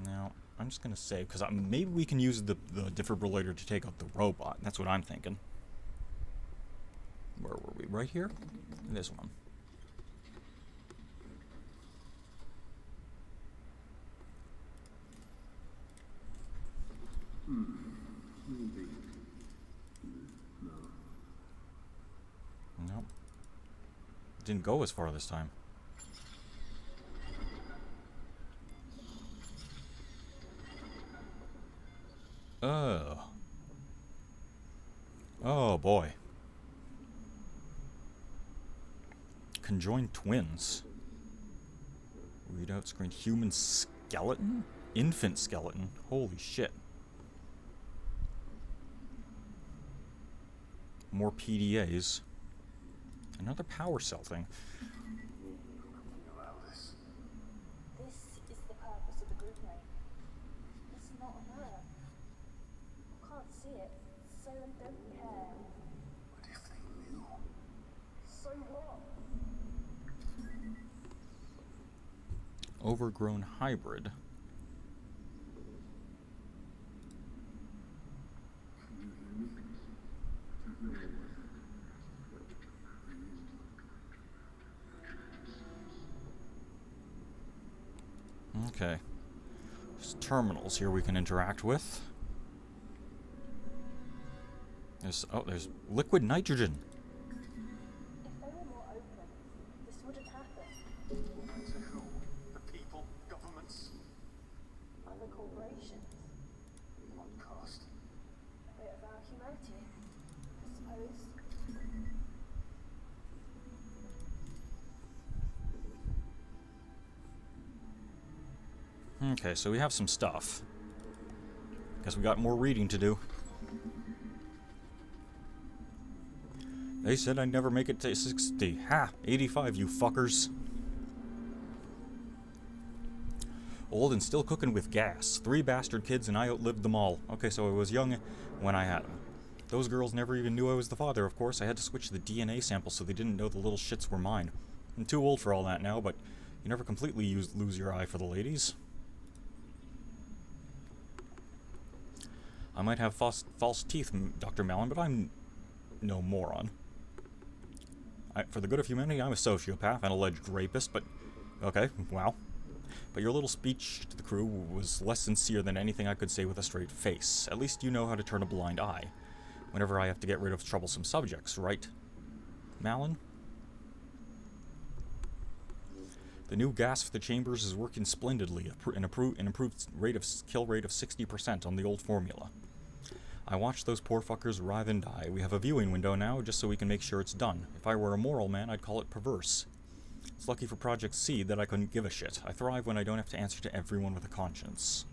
Now, I'm just gonna save, because maybe we can use the defibrillator to take out the robot. That's what I'm thinking. Where were we? Right here? This one. Maybe. No. Nope. Didn't go as far this time. Oh boy. Conjoined twins. Readout screen. Human skeleton? Infant skeleton. Holy shit. More PDAs. Another power cell thing. Allow this. This is the purpose of the group name. It's not on Earth. I can't see it, so I don't care. But if they knew, So what? Overgrown hybrid. Okay. There's terminals here we can interact with. There's liquid nitrogen. If they were more open, this wouldn't happen. to who? The people, governments, Other corporations, what cost? a bit of our humanity, I suppose. Okay, so we have some stuff. Guess we got more reading to do. They said I'd never make it to 60. Ha! 85, you fuckers. Old and still cooking with gas. 3 bastard kids and I outlived them all. Okay, so I was young when I had them. Those girls never even knew I was the father, of course. I had to switch the DNA sample so they didn't know the little shits were mine. I'm too old for all that now, but you never completely lose your eye for the ladies. I might have false teeth, Dr. Mallon, but I'm no moron. For the good of humanity, I'm a sociopath and alleged rapist, but... Okay, wow. But your little speech to the crew was less sincere than anything I could say with a straight face. At least you know how to turn a blind eye whenever I have to get rid of troublesome subjects, right, Mallon? The new gas for the chambers is working splendidly, an improved kill rate of 60% on the old formula. I watch those poor fuckers writhe and die. We have a viewing window now, just so we can make sure it's done. If I were a moral man, I'd call it perverse. It's lucky for Project Seed that I couldn't give a shit. I thrive when I don't have to answer to everyone with a conscience.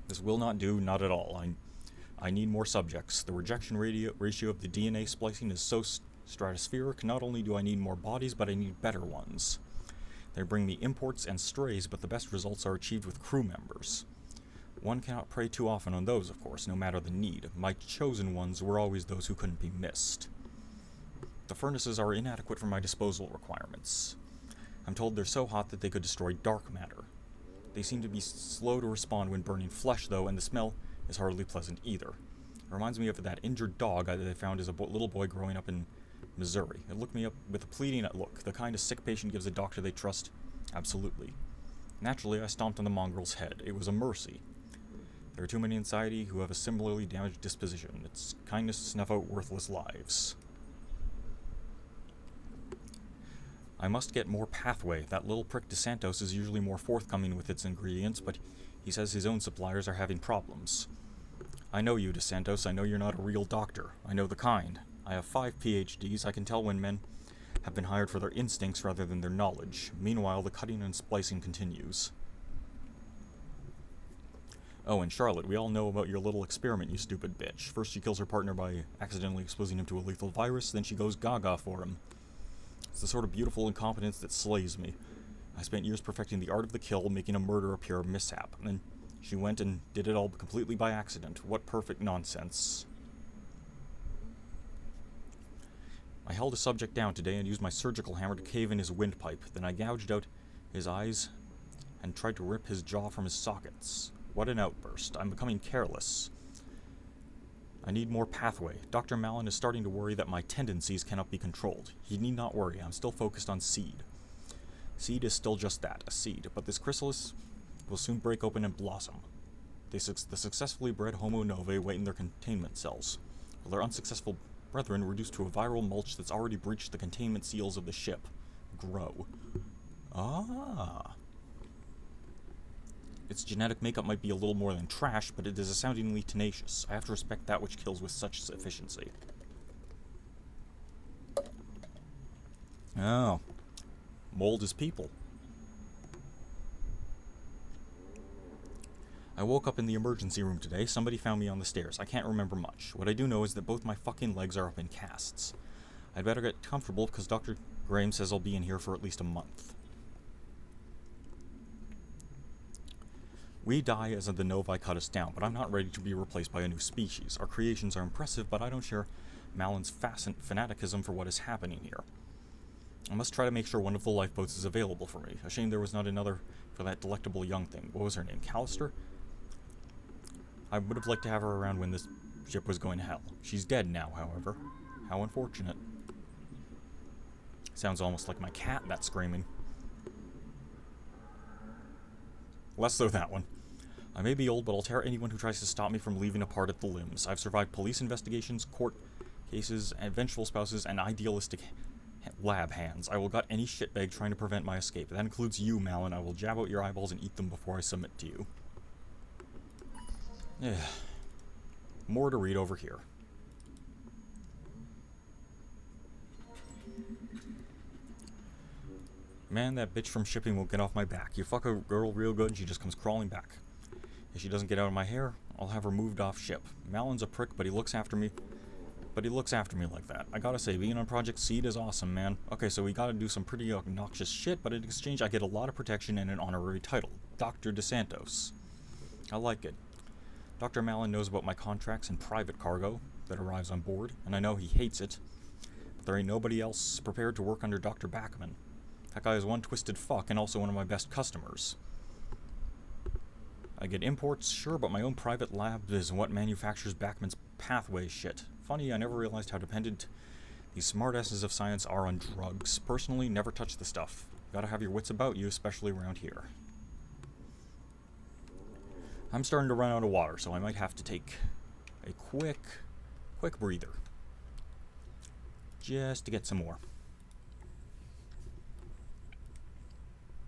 This will not do, not at all. I need more subjects. The rejection ratio of the DNA splicing is so stratospheric. Not only do I need more bodies, but I need better ones. They bring me imports and strays, but the best results are achieved with crew members. One cannot prey too often on those, of course, no matter the need. My chosen ones were always those who couldn't be missed. The furnaces are inadequate for my disposal requirements. I'm told they're so hot that they could destroy dark matter. They seem to be slow to respond when burning flesh, though, and the smell is hardly pleasant either. It reminds me of that injured dog that I found as a little boy growing up in Missouri. It looked me up with a pleading look, the kind a sick patient gives a doctor they trust. Absolutely. Naturally, I stomped on the mongrel's head. It was a mercy. There are too many in society who have a similarly damaged disposition. It's kindness to snuff out worthless lives. I must get more pathway. That little prick DeSantos is usually more forthcoming with its ingredients, but he says his own suppliers are having problems. I know you, DeSantos. I know you're not a real doctor. I know the kind. I have 5 PhDs. I can tell when men have been hired for their instincts rather than their knowledge. Meanwhile, the cutting and splicing continues. Oh, and Charlotte, we all know about your little experiment, you stupid bitch. First she kills her partner by accidentally exposing him to a lethal virus, then she goes gaga for him. It's the sort of beautiful incompetence that slays me. I spent years perfecting the art of the kill, making a murder appear a mishap, and then she went and did it all completely by accident. What perfect nonsense. I held a subject down today and used my surgical hammer to cave in his windpipe. Then I gouged out his eyes and tried to rip his jaw from his sockets. What an outburst. I'm becoming careless. I need more pathway. Dr. Malin is starting to worry that my tendencies cannot be controlled. He need not worry. I'm still focused on seed. Seed is still just that, a seed. But this chrysalis will soon break open and blossom. The successfully bred Homo novae wait in their containment cells, while their unsuccessful brethren, reduced to a viral mulch that's already breached the containment seals of the ship, grow. Ah. Its genetic makeup might be a little more than trash, but it is astoundingly tenacious. I have to respect that which kills with such efficiency. Oh. Mold is people. I woke up in the emergency room today. Somebody found me on the stairs. I can't remember much. What I do know is that both my fucking legs are up in casts. I'd better get comfortable because Dr. Graham says I'll be in here for at least a month. We die as the Novae cut us down, but I'm not ready to be replaced by a new species. Our creations are impressive, but I don't share Malin's fanaticism for what is happening here. I must try to make sure one of the lifeboats is available for me. A shame there was not another for that delectable young thing. What was her name? Callister? I would have liked to have her around when this ship was going to hell. She's dead now, however. How unfortunate. Sounds almost like my cat, that screaming. Less so that one. I may be old, but I'll tear anyone who tries to stop me from leaving apart at the limbs. I've survived police investigations, court cases, and vengeful spouses, and idealistic lab hands. I will gut any shitbag trying to prevent my escape. That includes you, Malin. I will jab out your eyeballs and eat them before I submit to you. Yeah. More to read over here. Man, that bitch from shipping won't get off my back. You fuck a girl real good and she just comes crawling back. If she doesn't get out of my hair, I'll have her moved off ship. Malin's a prick, but he looks after me. Like that. I gotta say, being on Project Seed is awesome, man. Okay, so we gotta do some pretty obnoxious shit, but in exchange I get a lot of protection and an honorary title. Dr. DeSantos. I like it. Dr. Malin knows about my contracts and private cargo that arrives on board, and I know he hates it. But there ain't nobody else prepared to work under Dr. Backman. That guy is one twisted fuck and also one of my best customers. I get imports, sure, but my own private lab is what manufactures Backman's pathway shit. Funny, I never realized how dependent these smartasses of science are on drugs. Personally, never touch the stuff. Gotta have your wits about you, especially around here. I'm starting to run out of water, so I might have to take a quick breather. Just to get some more.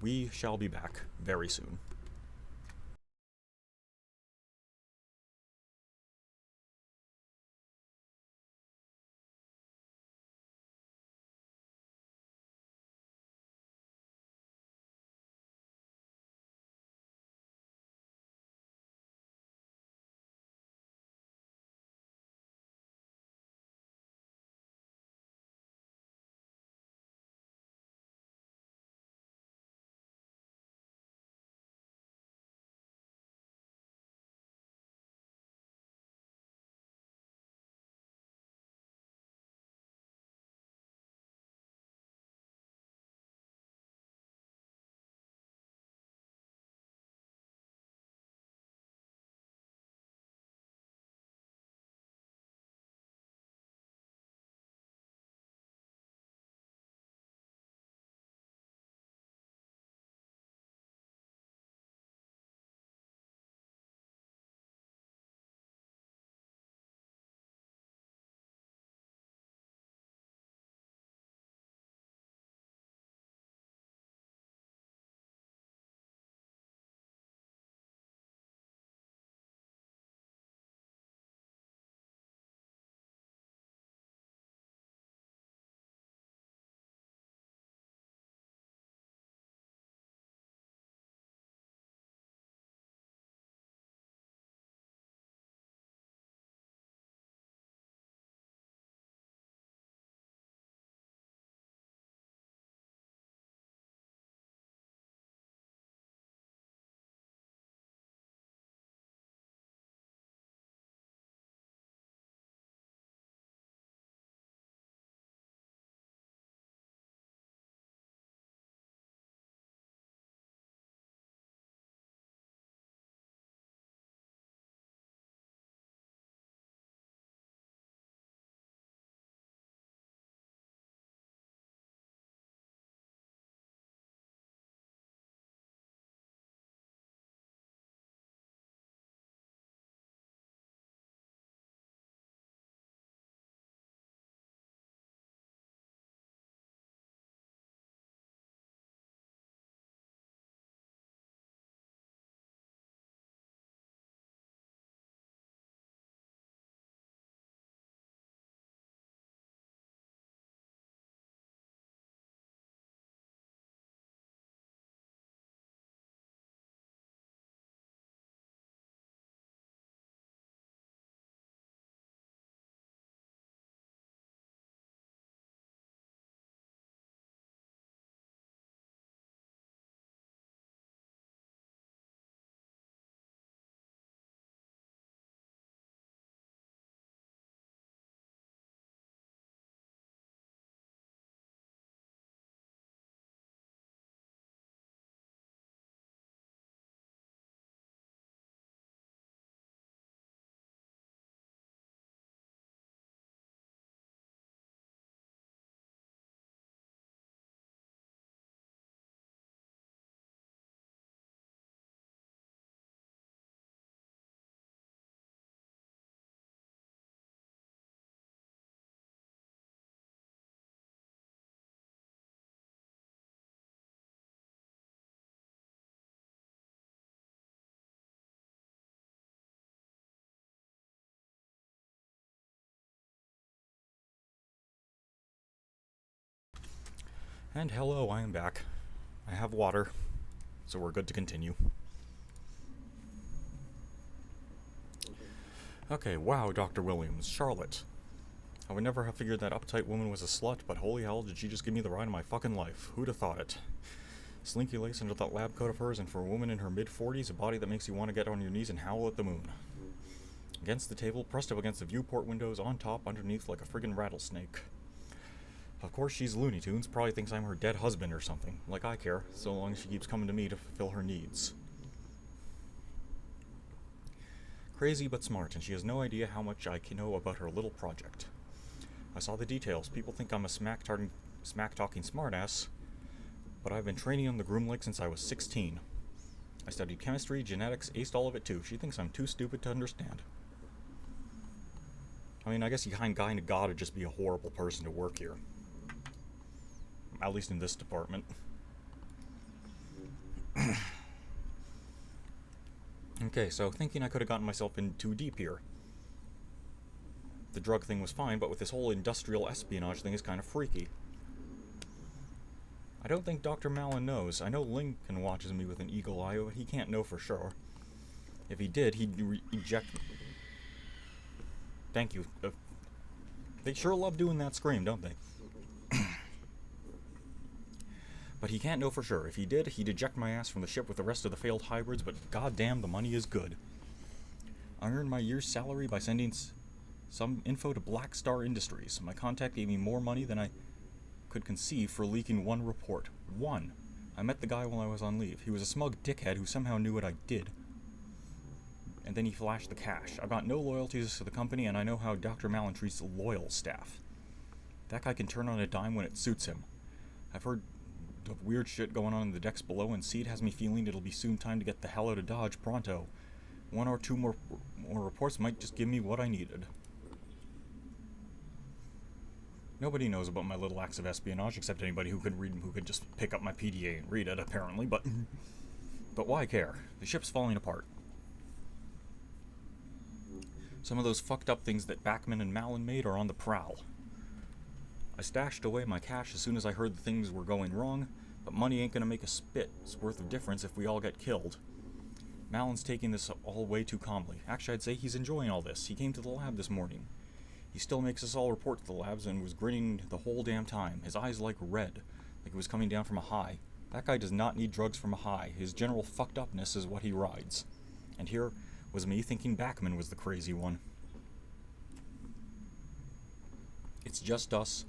We shall be back very soon. And hello, I am back. I have water, so we're good to continue. Okay, wow, Dr. Williams. Charlotte. I would never have figured that uptight woman was a slut, but holy hell, did she just give me the ride of my fucking life. Who'd have thought it? Slinky lace under that lab coat of hers, and for a woman in her mid-40s, a body that makes you want to get on your knees and howl at the moon. Against the table, pressed up against the viewport windows, on top, underneath, like a friggin' rattlesnake. Of course she's Looney Tunes, probably thinks I'm her dead husband or something. Like I care, so long as she keeps coming to me to fulfill her needs. Crazy but smart, and she has no idea how much I know about her little project. I saw the details. People think I'm a smack-talking smartass, but I've been training on the groom leg since I was 16. I studied chemistry, genetics, aced all of it too. She thinks I'm too stupid to understand. I mean, I guess you kinda gotta just be a horrible person to work here. At least in this department. Okay, so thinking I could have gotten myself in too deep here. The drug thing was fine, but with this whole industrial espionage thing is kind of freaky. I don't think Dr. Malin knows. I know Lincoln watches me with an eagle eye, but he can't know for sure. If he did, he'd eject me. Thank you. They sure love doing that scream, don't they? But he can't know for sure. If he did, he'd eject my ass from the ship with the rest of the failed hybrids, but goddamn, the money is good. I earned my year's salary by sending some info to Black Star Industries. My contact gave me more money than I could conceive for leaking one report. One. I met the guy while I was on leave. He was a smug dickhead who somehow knew what I did. And then he flashed the cash. I've got no loyalties to the company, and I know how Dr. Malin treats loyal staff. That guy can turn on a dime when it suits him. I've heard of weird shit going on in the decks below, and Seed has me feeling it'll be soon time to get the hell out of Dodge pronto. One or two more reports might just give me what I needed. Nobody knows about my little acts of espionage except anybody who could read and who could just pick up my PDA and read it, apparently, but why care? The ship's falling apart. Some of those fucked up things that Bachman and Malin made are on the prowl. I stashed away my cash as soon as I heard the things were going wrong, but money ain't gonna make a spit's worth of difference if we all get killed. Malin's taking this all way too calmly. Actually, I'd say he's enjoying all this. He came to the lab this morning. He still makes us all report to the labs and was grinning the whole damn time. His eyes like red, like he was coming down from a high. That guy does not need drugs from a high. His general fucked upness is what he rides. And here was me thinking Bachman was the crazy one. It's just us.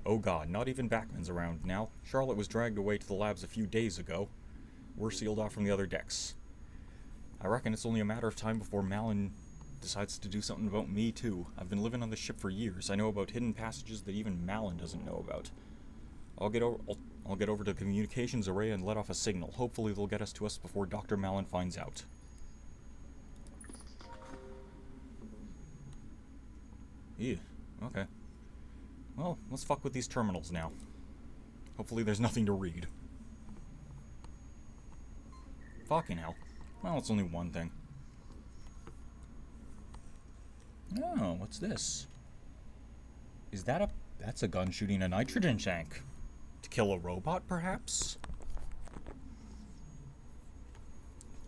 Oh god, not even Bachman's around now. Charlotte was dragged away to the labs a few days ago. We're sealed off from the other decks. I reckon it's only a matter of time before Malin decides to do something about me too. I've been living on the ship for years. I know about hidden passages that even Malin doesn't know about. I'll get over to the communications array and let off a signal. Hopefully they'll get us to us before Dr. Malin finds out. Ew, okay. Well, let's fuck with these terminals now. Hopefully there's nothing to read. Fucking hell. Well, it's only one thing. Oh, what's this? Is that a... That's a gun shooting a nitrogen tank. To kill a robot, perhaps?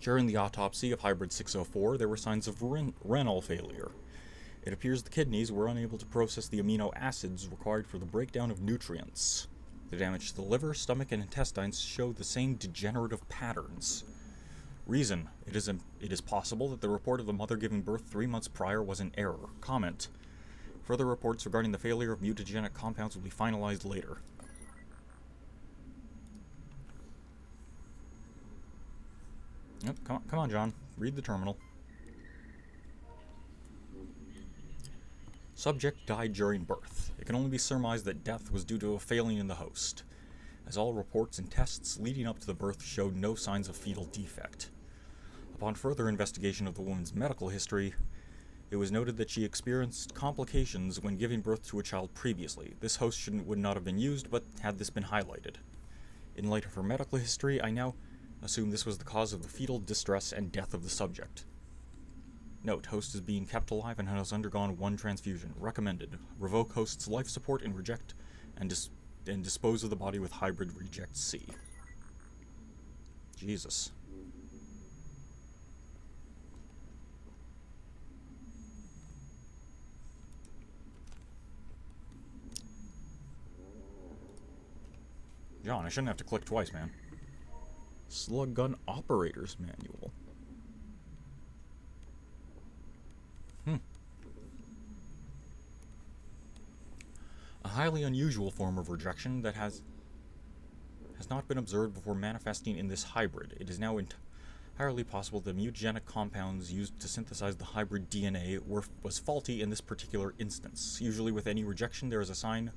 During the autopsy of Hybrid 604, there were signs of renal failure. It appears the kidneys were unable to process the amino acids required for the breakdown of nutrients. The damage to the liver, stomach, and intestines show the same degenerative patterns. Reason: it is possible that the report of the mother giving birth 3 months prior was an error. Comment: further reports regarding the failure of mutagenic compounds will be finalized later. Yep, come on, John. Read the terminal. Subject died during birth. It can only be surmised that death was due to a failing in the host, as all reports and tests leading up to the birth showed no signs of fetal defect. Upon further investigation of the woman's medical history, it was noted that she experienced complications when giving birth to a child previously. This host would not have been used, but had this been highlighted. In light of her medical history, I now assume this was the cause of the fetal distress and death of the subject. Note: host is being kept alive and has undergone 1 transfusion. Recommended: revoke host's life support and reject and and dispose of the body with hybrid reject C. Jesus. John, I shouldn't have to click twice, man. Slug gun operator's manual. A highly unusual form of rejection that has not been observed before manifesting in this hybrid. It is now entirely possible that the mutagenic compounds used to synthesize the hybrid DNA was faulty in this particular instance. Usually with any rejection there is a sign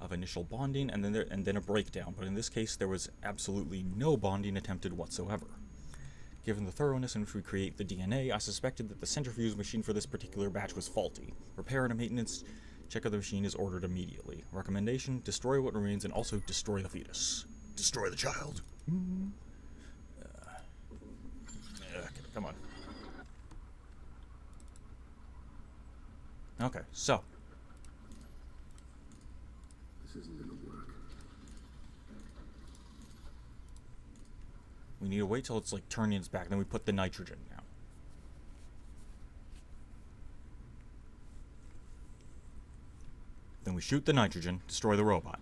of initial bonding and then a breakdown, but in this case there was absolutely no bonding attempted whatsoever. Given the thoroughness in which we create the DNA, I suspected that the centrifuge machine for this particular batch was faulty. Repair and a maintenance check of the machine is ordered immediately. Recommendation, destroy what remains and also destroy the fetus. Destroy the child. Okay, come on. Okay, so. This isn't gonna work. We need to wait till it's like turning its back, then we put the nitrogen down. Then we shoot the nitrogen, destroy the robot.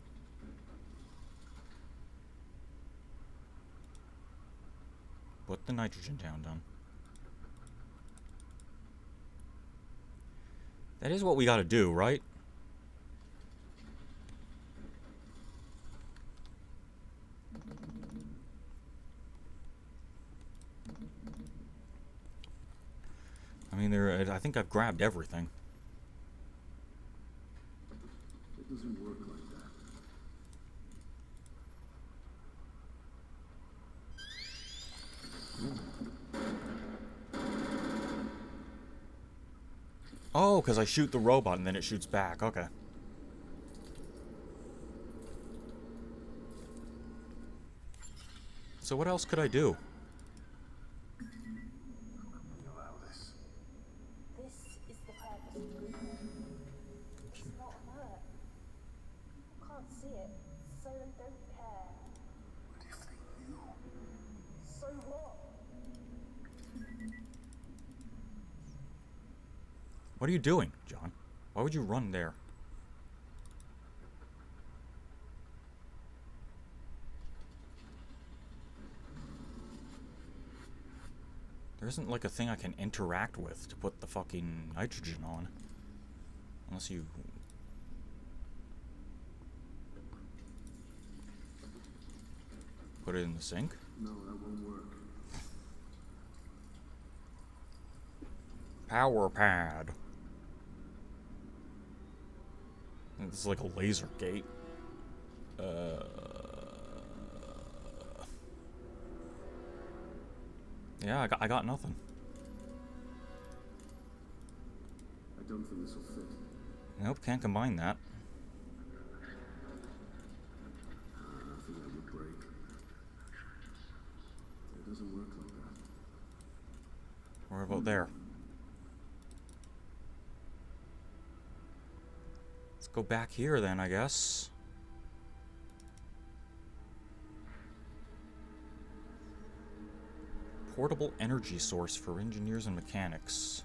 Put the nitrogen down, done. That is what we gotta do, right? I mean, I think I've grabbed everything. It doesn't work like that. Oh, because I shoot the robot and then it shoots back. Okay. So what else could I do? Allow this. This is the purpose of movement. It's not alert. People can't see it, so they don't care. But if they knew, So what? What are you doing, John? Why would you run there? There isn't like a thing I can interact with to put the fucking nitrogen on. Unless you... put it in the sink? No, that won't work. Power pad. This is like a laser gate. Yeah, I got nothing. I don't think this will fit. Nope, can't combine that. I think that would break. It doesn't work like that. What about there? Let's go back here then, I guess. Portable energy source for engineers and mechanics.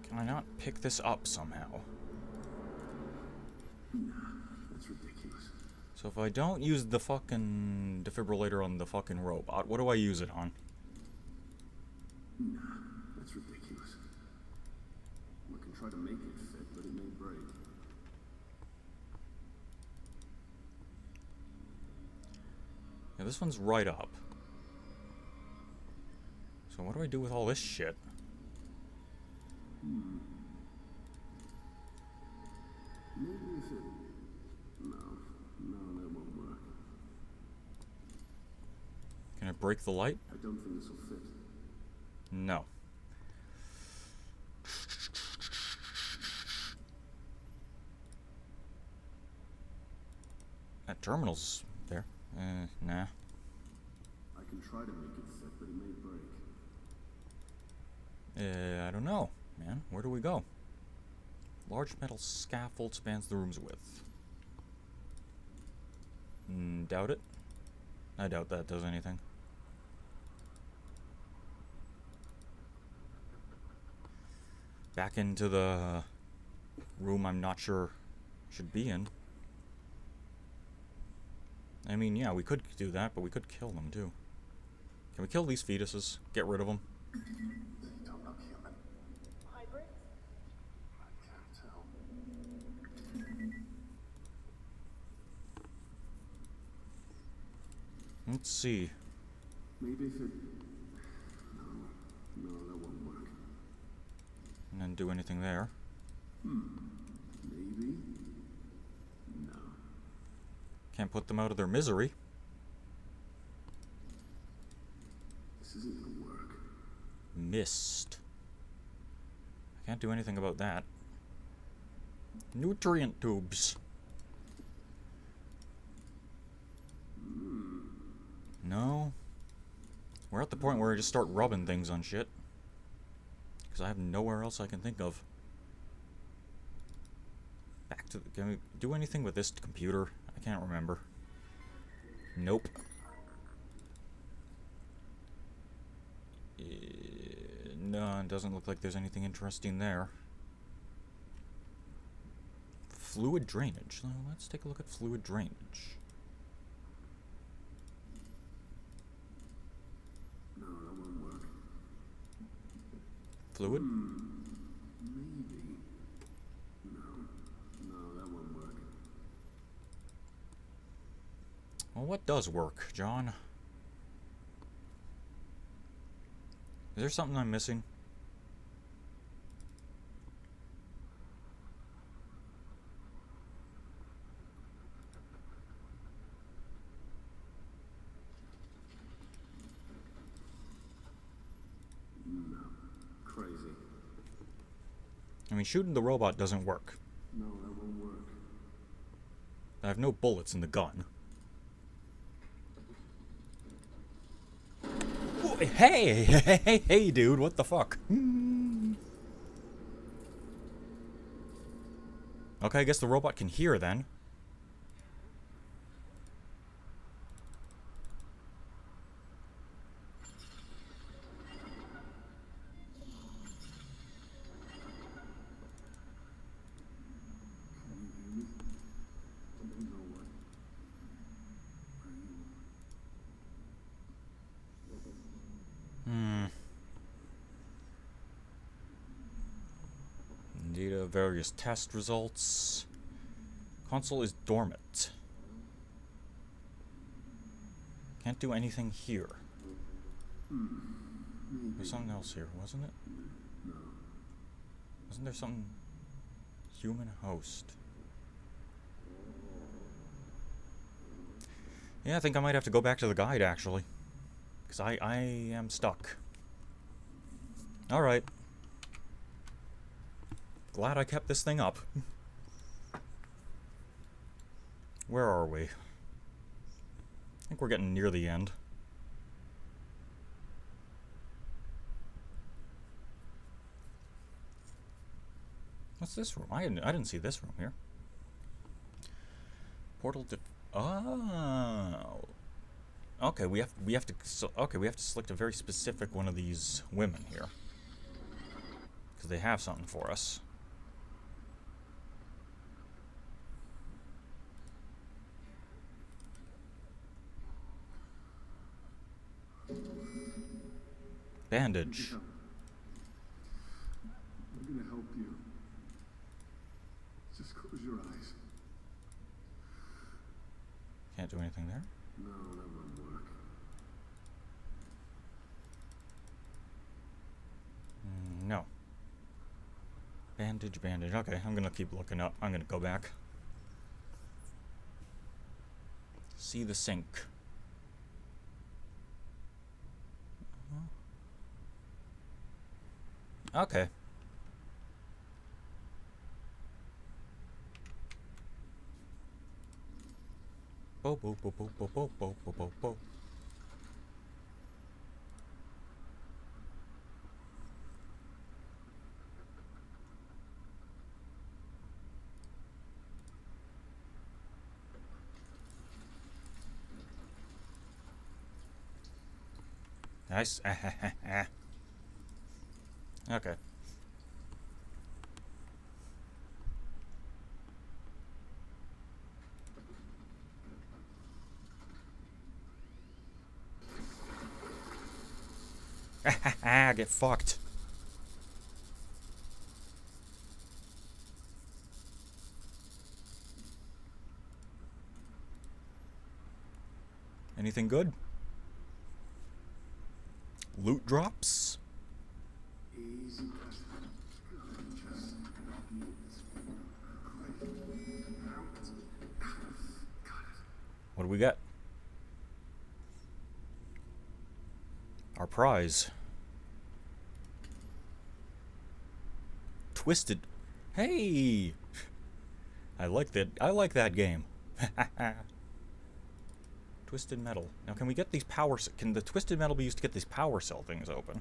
Can I not pick this up somehow? That's ridiculous. So if I don't use the fucking defibrillator on the fucking robot, what do I use it on? That's ridiculous. We can try to make it fit, but it may break. Yeah, this one's right up. So what do I do with all this shit? Maybe if it... No, that won't work. Can I break the light? I don't think this will fit. No. That terminal's there. Nah. I I can try to make it fit, but it may break. I don't know, man. Where do we go? Large metal scaffold spans the room's width. Doubt it. I doubt that does anything. Back into the room I'm not sure should be in. I mean, yeah, we could do that, but we could kill them too. Can we kill these fetuses? Get rid of them? They don't look human. Hybrids? I can't tell. Let's see. Maybe if it... No, that won't work. And then do anything there. Maybe? No. Can't put them out of their misery. This isn't gonna work. Missed. I can't do anything about that. Nutrient tubes. No. We're at the point where I just start rubbing things on shit. Because I have nowhere else I can think of. Back to the... Can we do anything with this computer? I can't remember. Nope. No, it doesn't look like there's anything interesting there. Fluid drainage. Let's take a look at fluid drainage. No, that won't work. Fluid? Maybe. No, that won't work. Well, what does work, John? Is there something I'm missing? No. Crazy. I mean, shooting the robot doesn't work. No, that won't work. I have no bullets in the gun. Ooh, hey, dude, what the fuck? Okay, I guess the robot can hear then. Can you hear me? I don't know what. Data, various test results. Console is dormant. Can't do anything here. There's something else here, wasn't it? No. Wasn't there something? Human host. Yeah, I think I might have to go back to the guide, actually. Because I am stuck. Alright. Glad I kept this thing up. Where are we? I think we're getting near the end. What's this room? I didn't see this room here. Portal to... Oh. Okay, we have to select a very specific one of these women here. Because they have something for us. Bandage. I'm gonna help you. Just close your eyes. Can't do anything there. No, that won't work. No. Bandage, bandage. Okay, I'm gonna keep looking up. I'm gonna go back. See the sink. Okay. Bo bo bo bo bo bo bo bo bo bo. Okay. Get fucked. Anything good? Loot drops? Easy peasy. Just need this quick. Out. Got it. What do we got? Our prize. Twisted. Hey! I like that game. Twisted metal. Now can we get these can the twisted metal be used to get these power cell things open?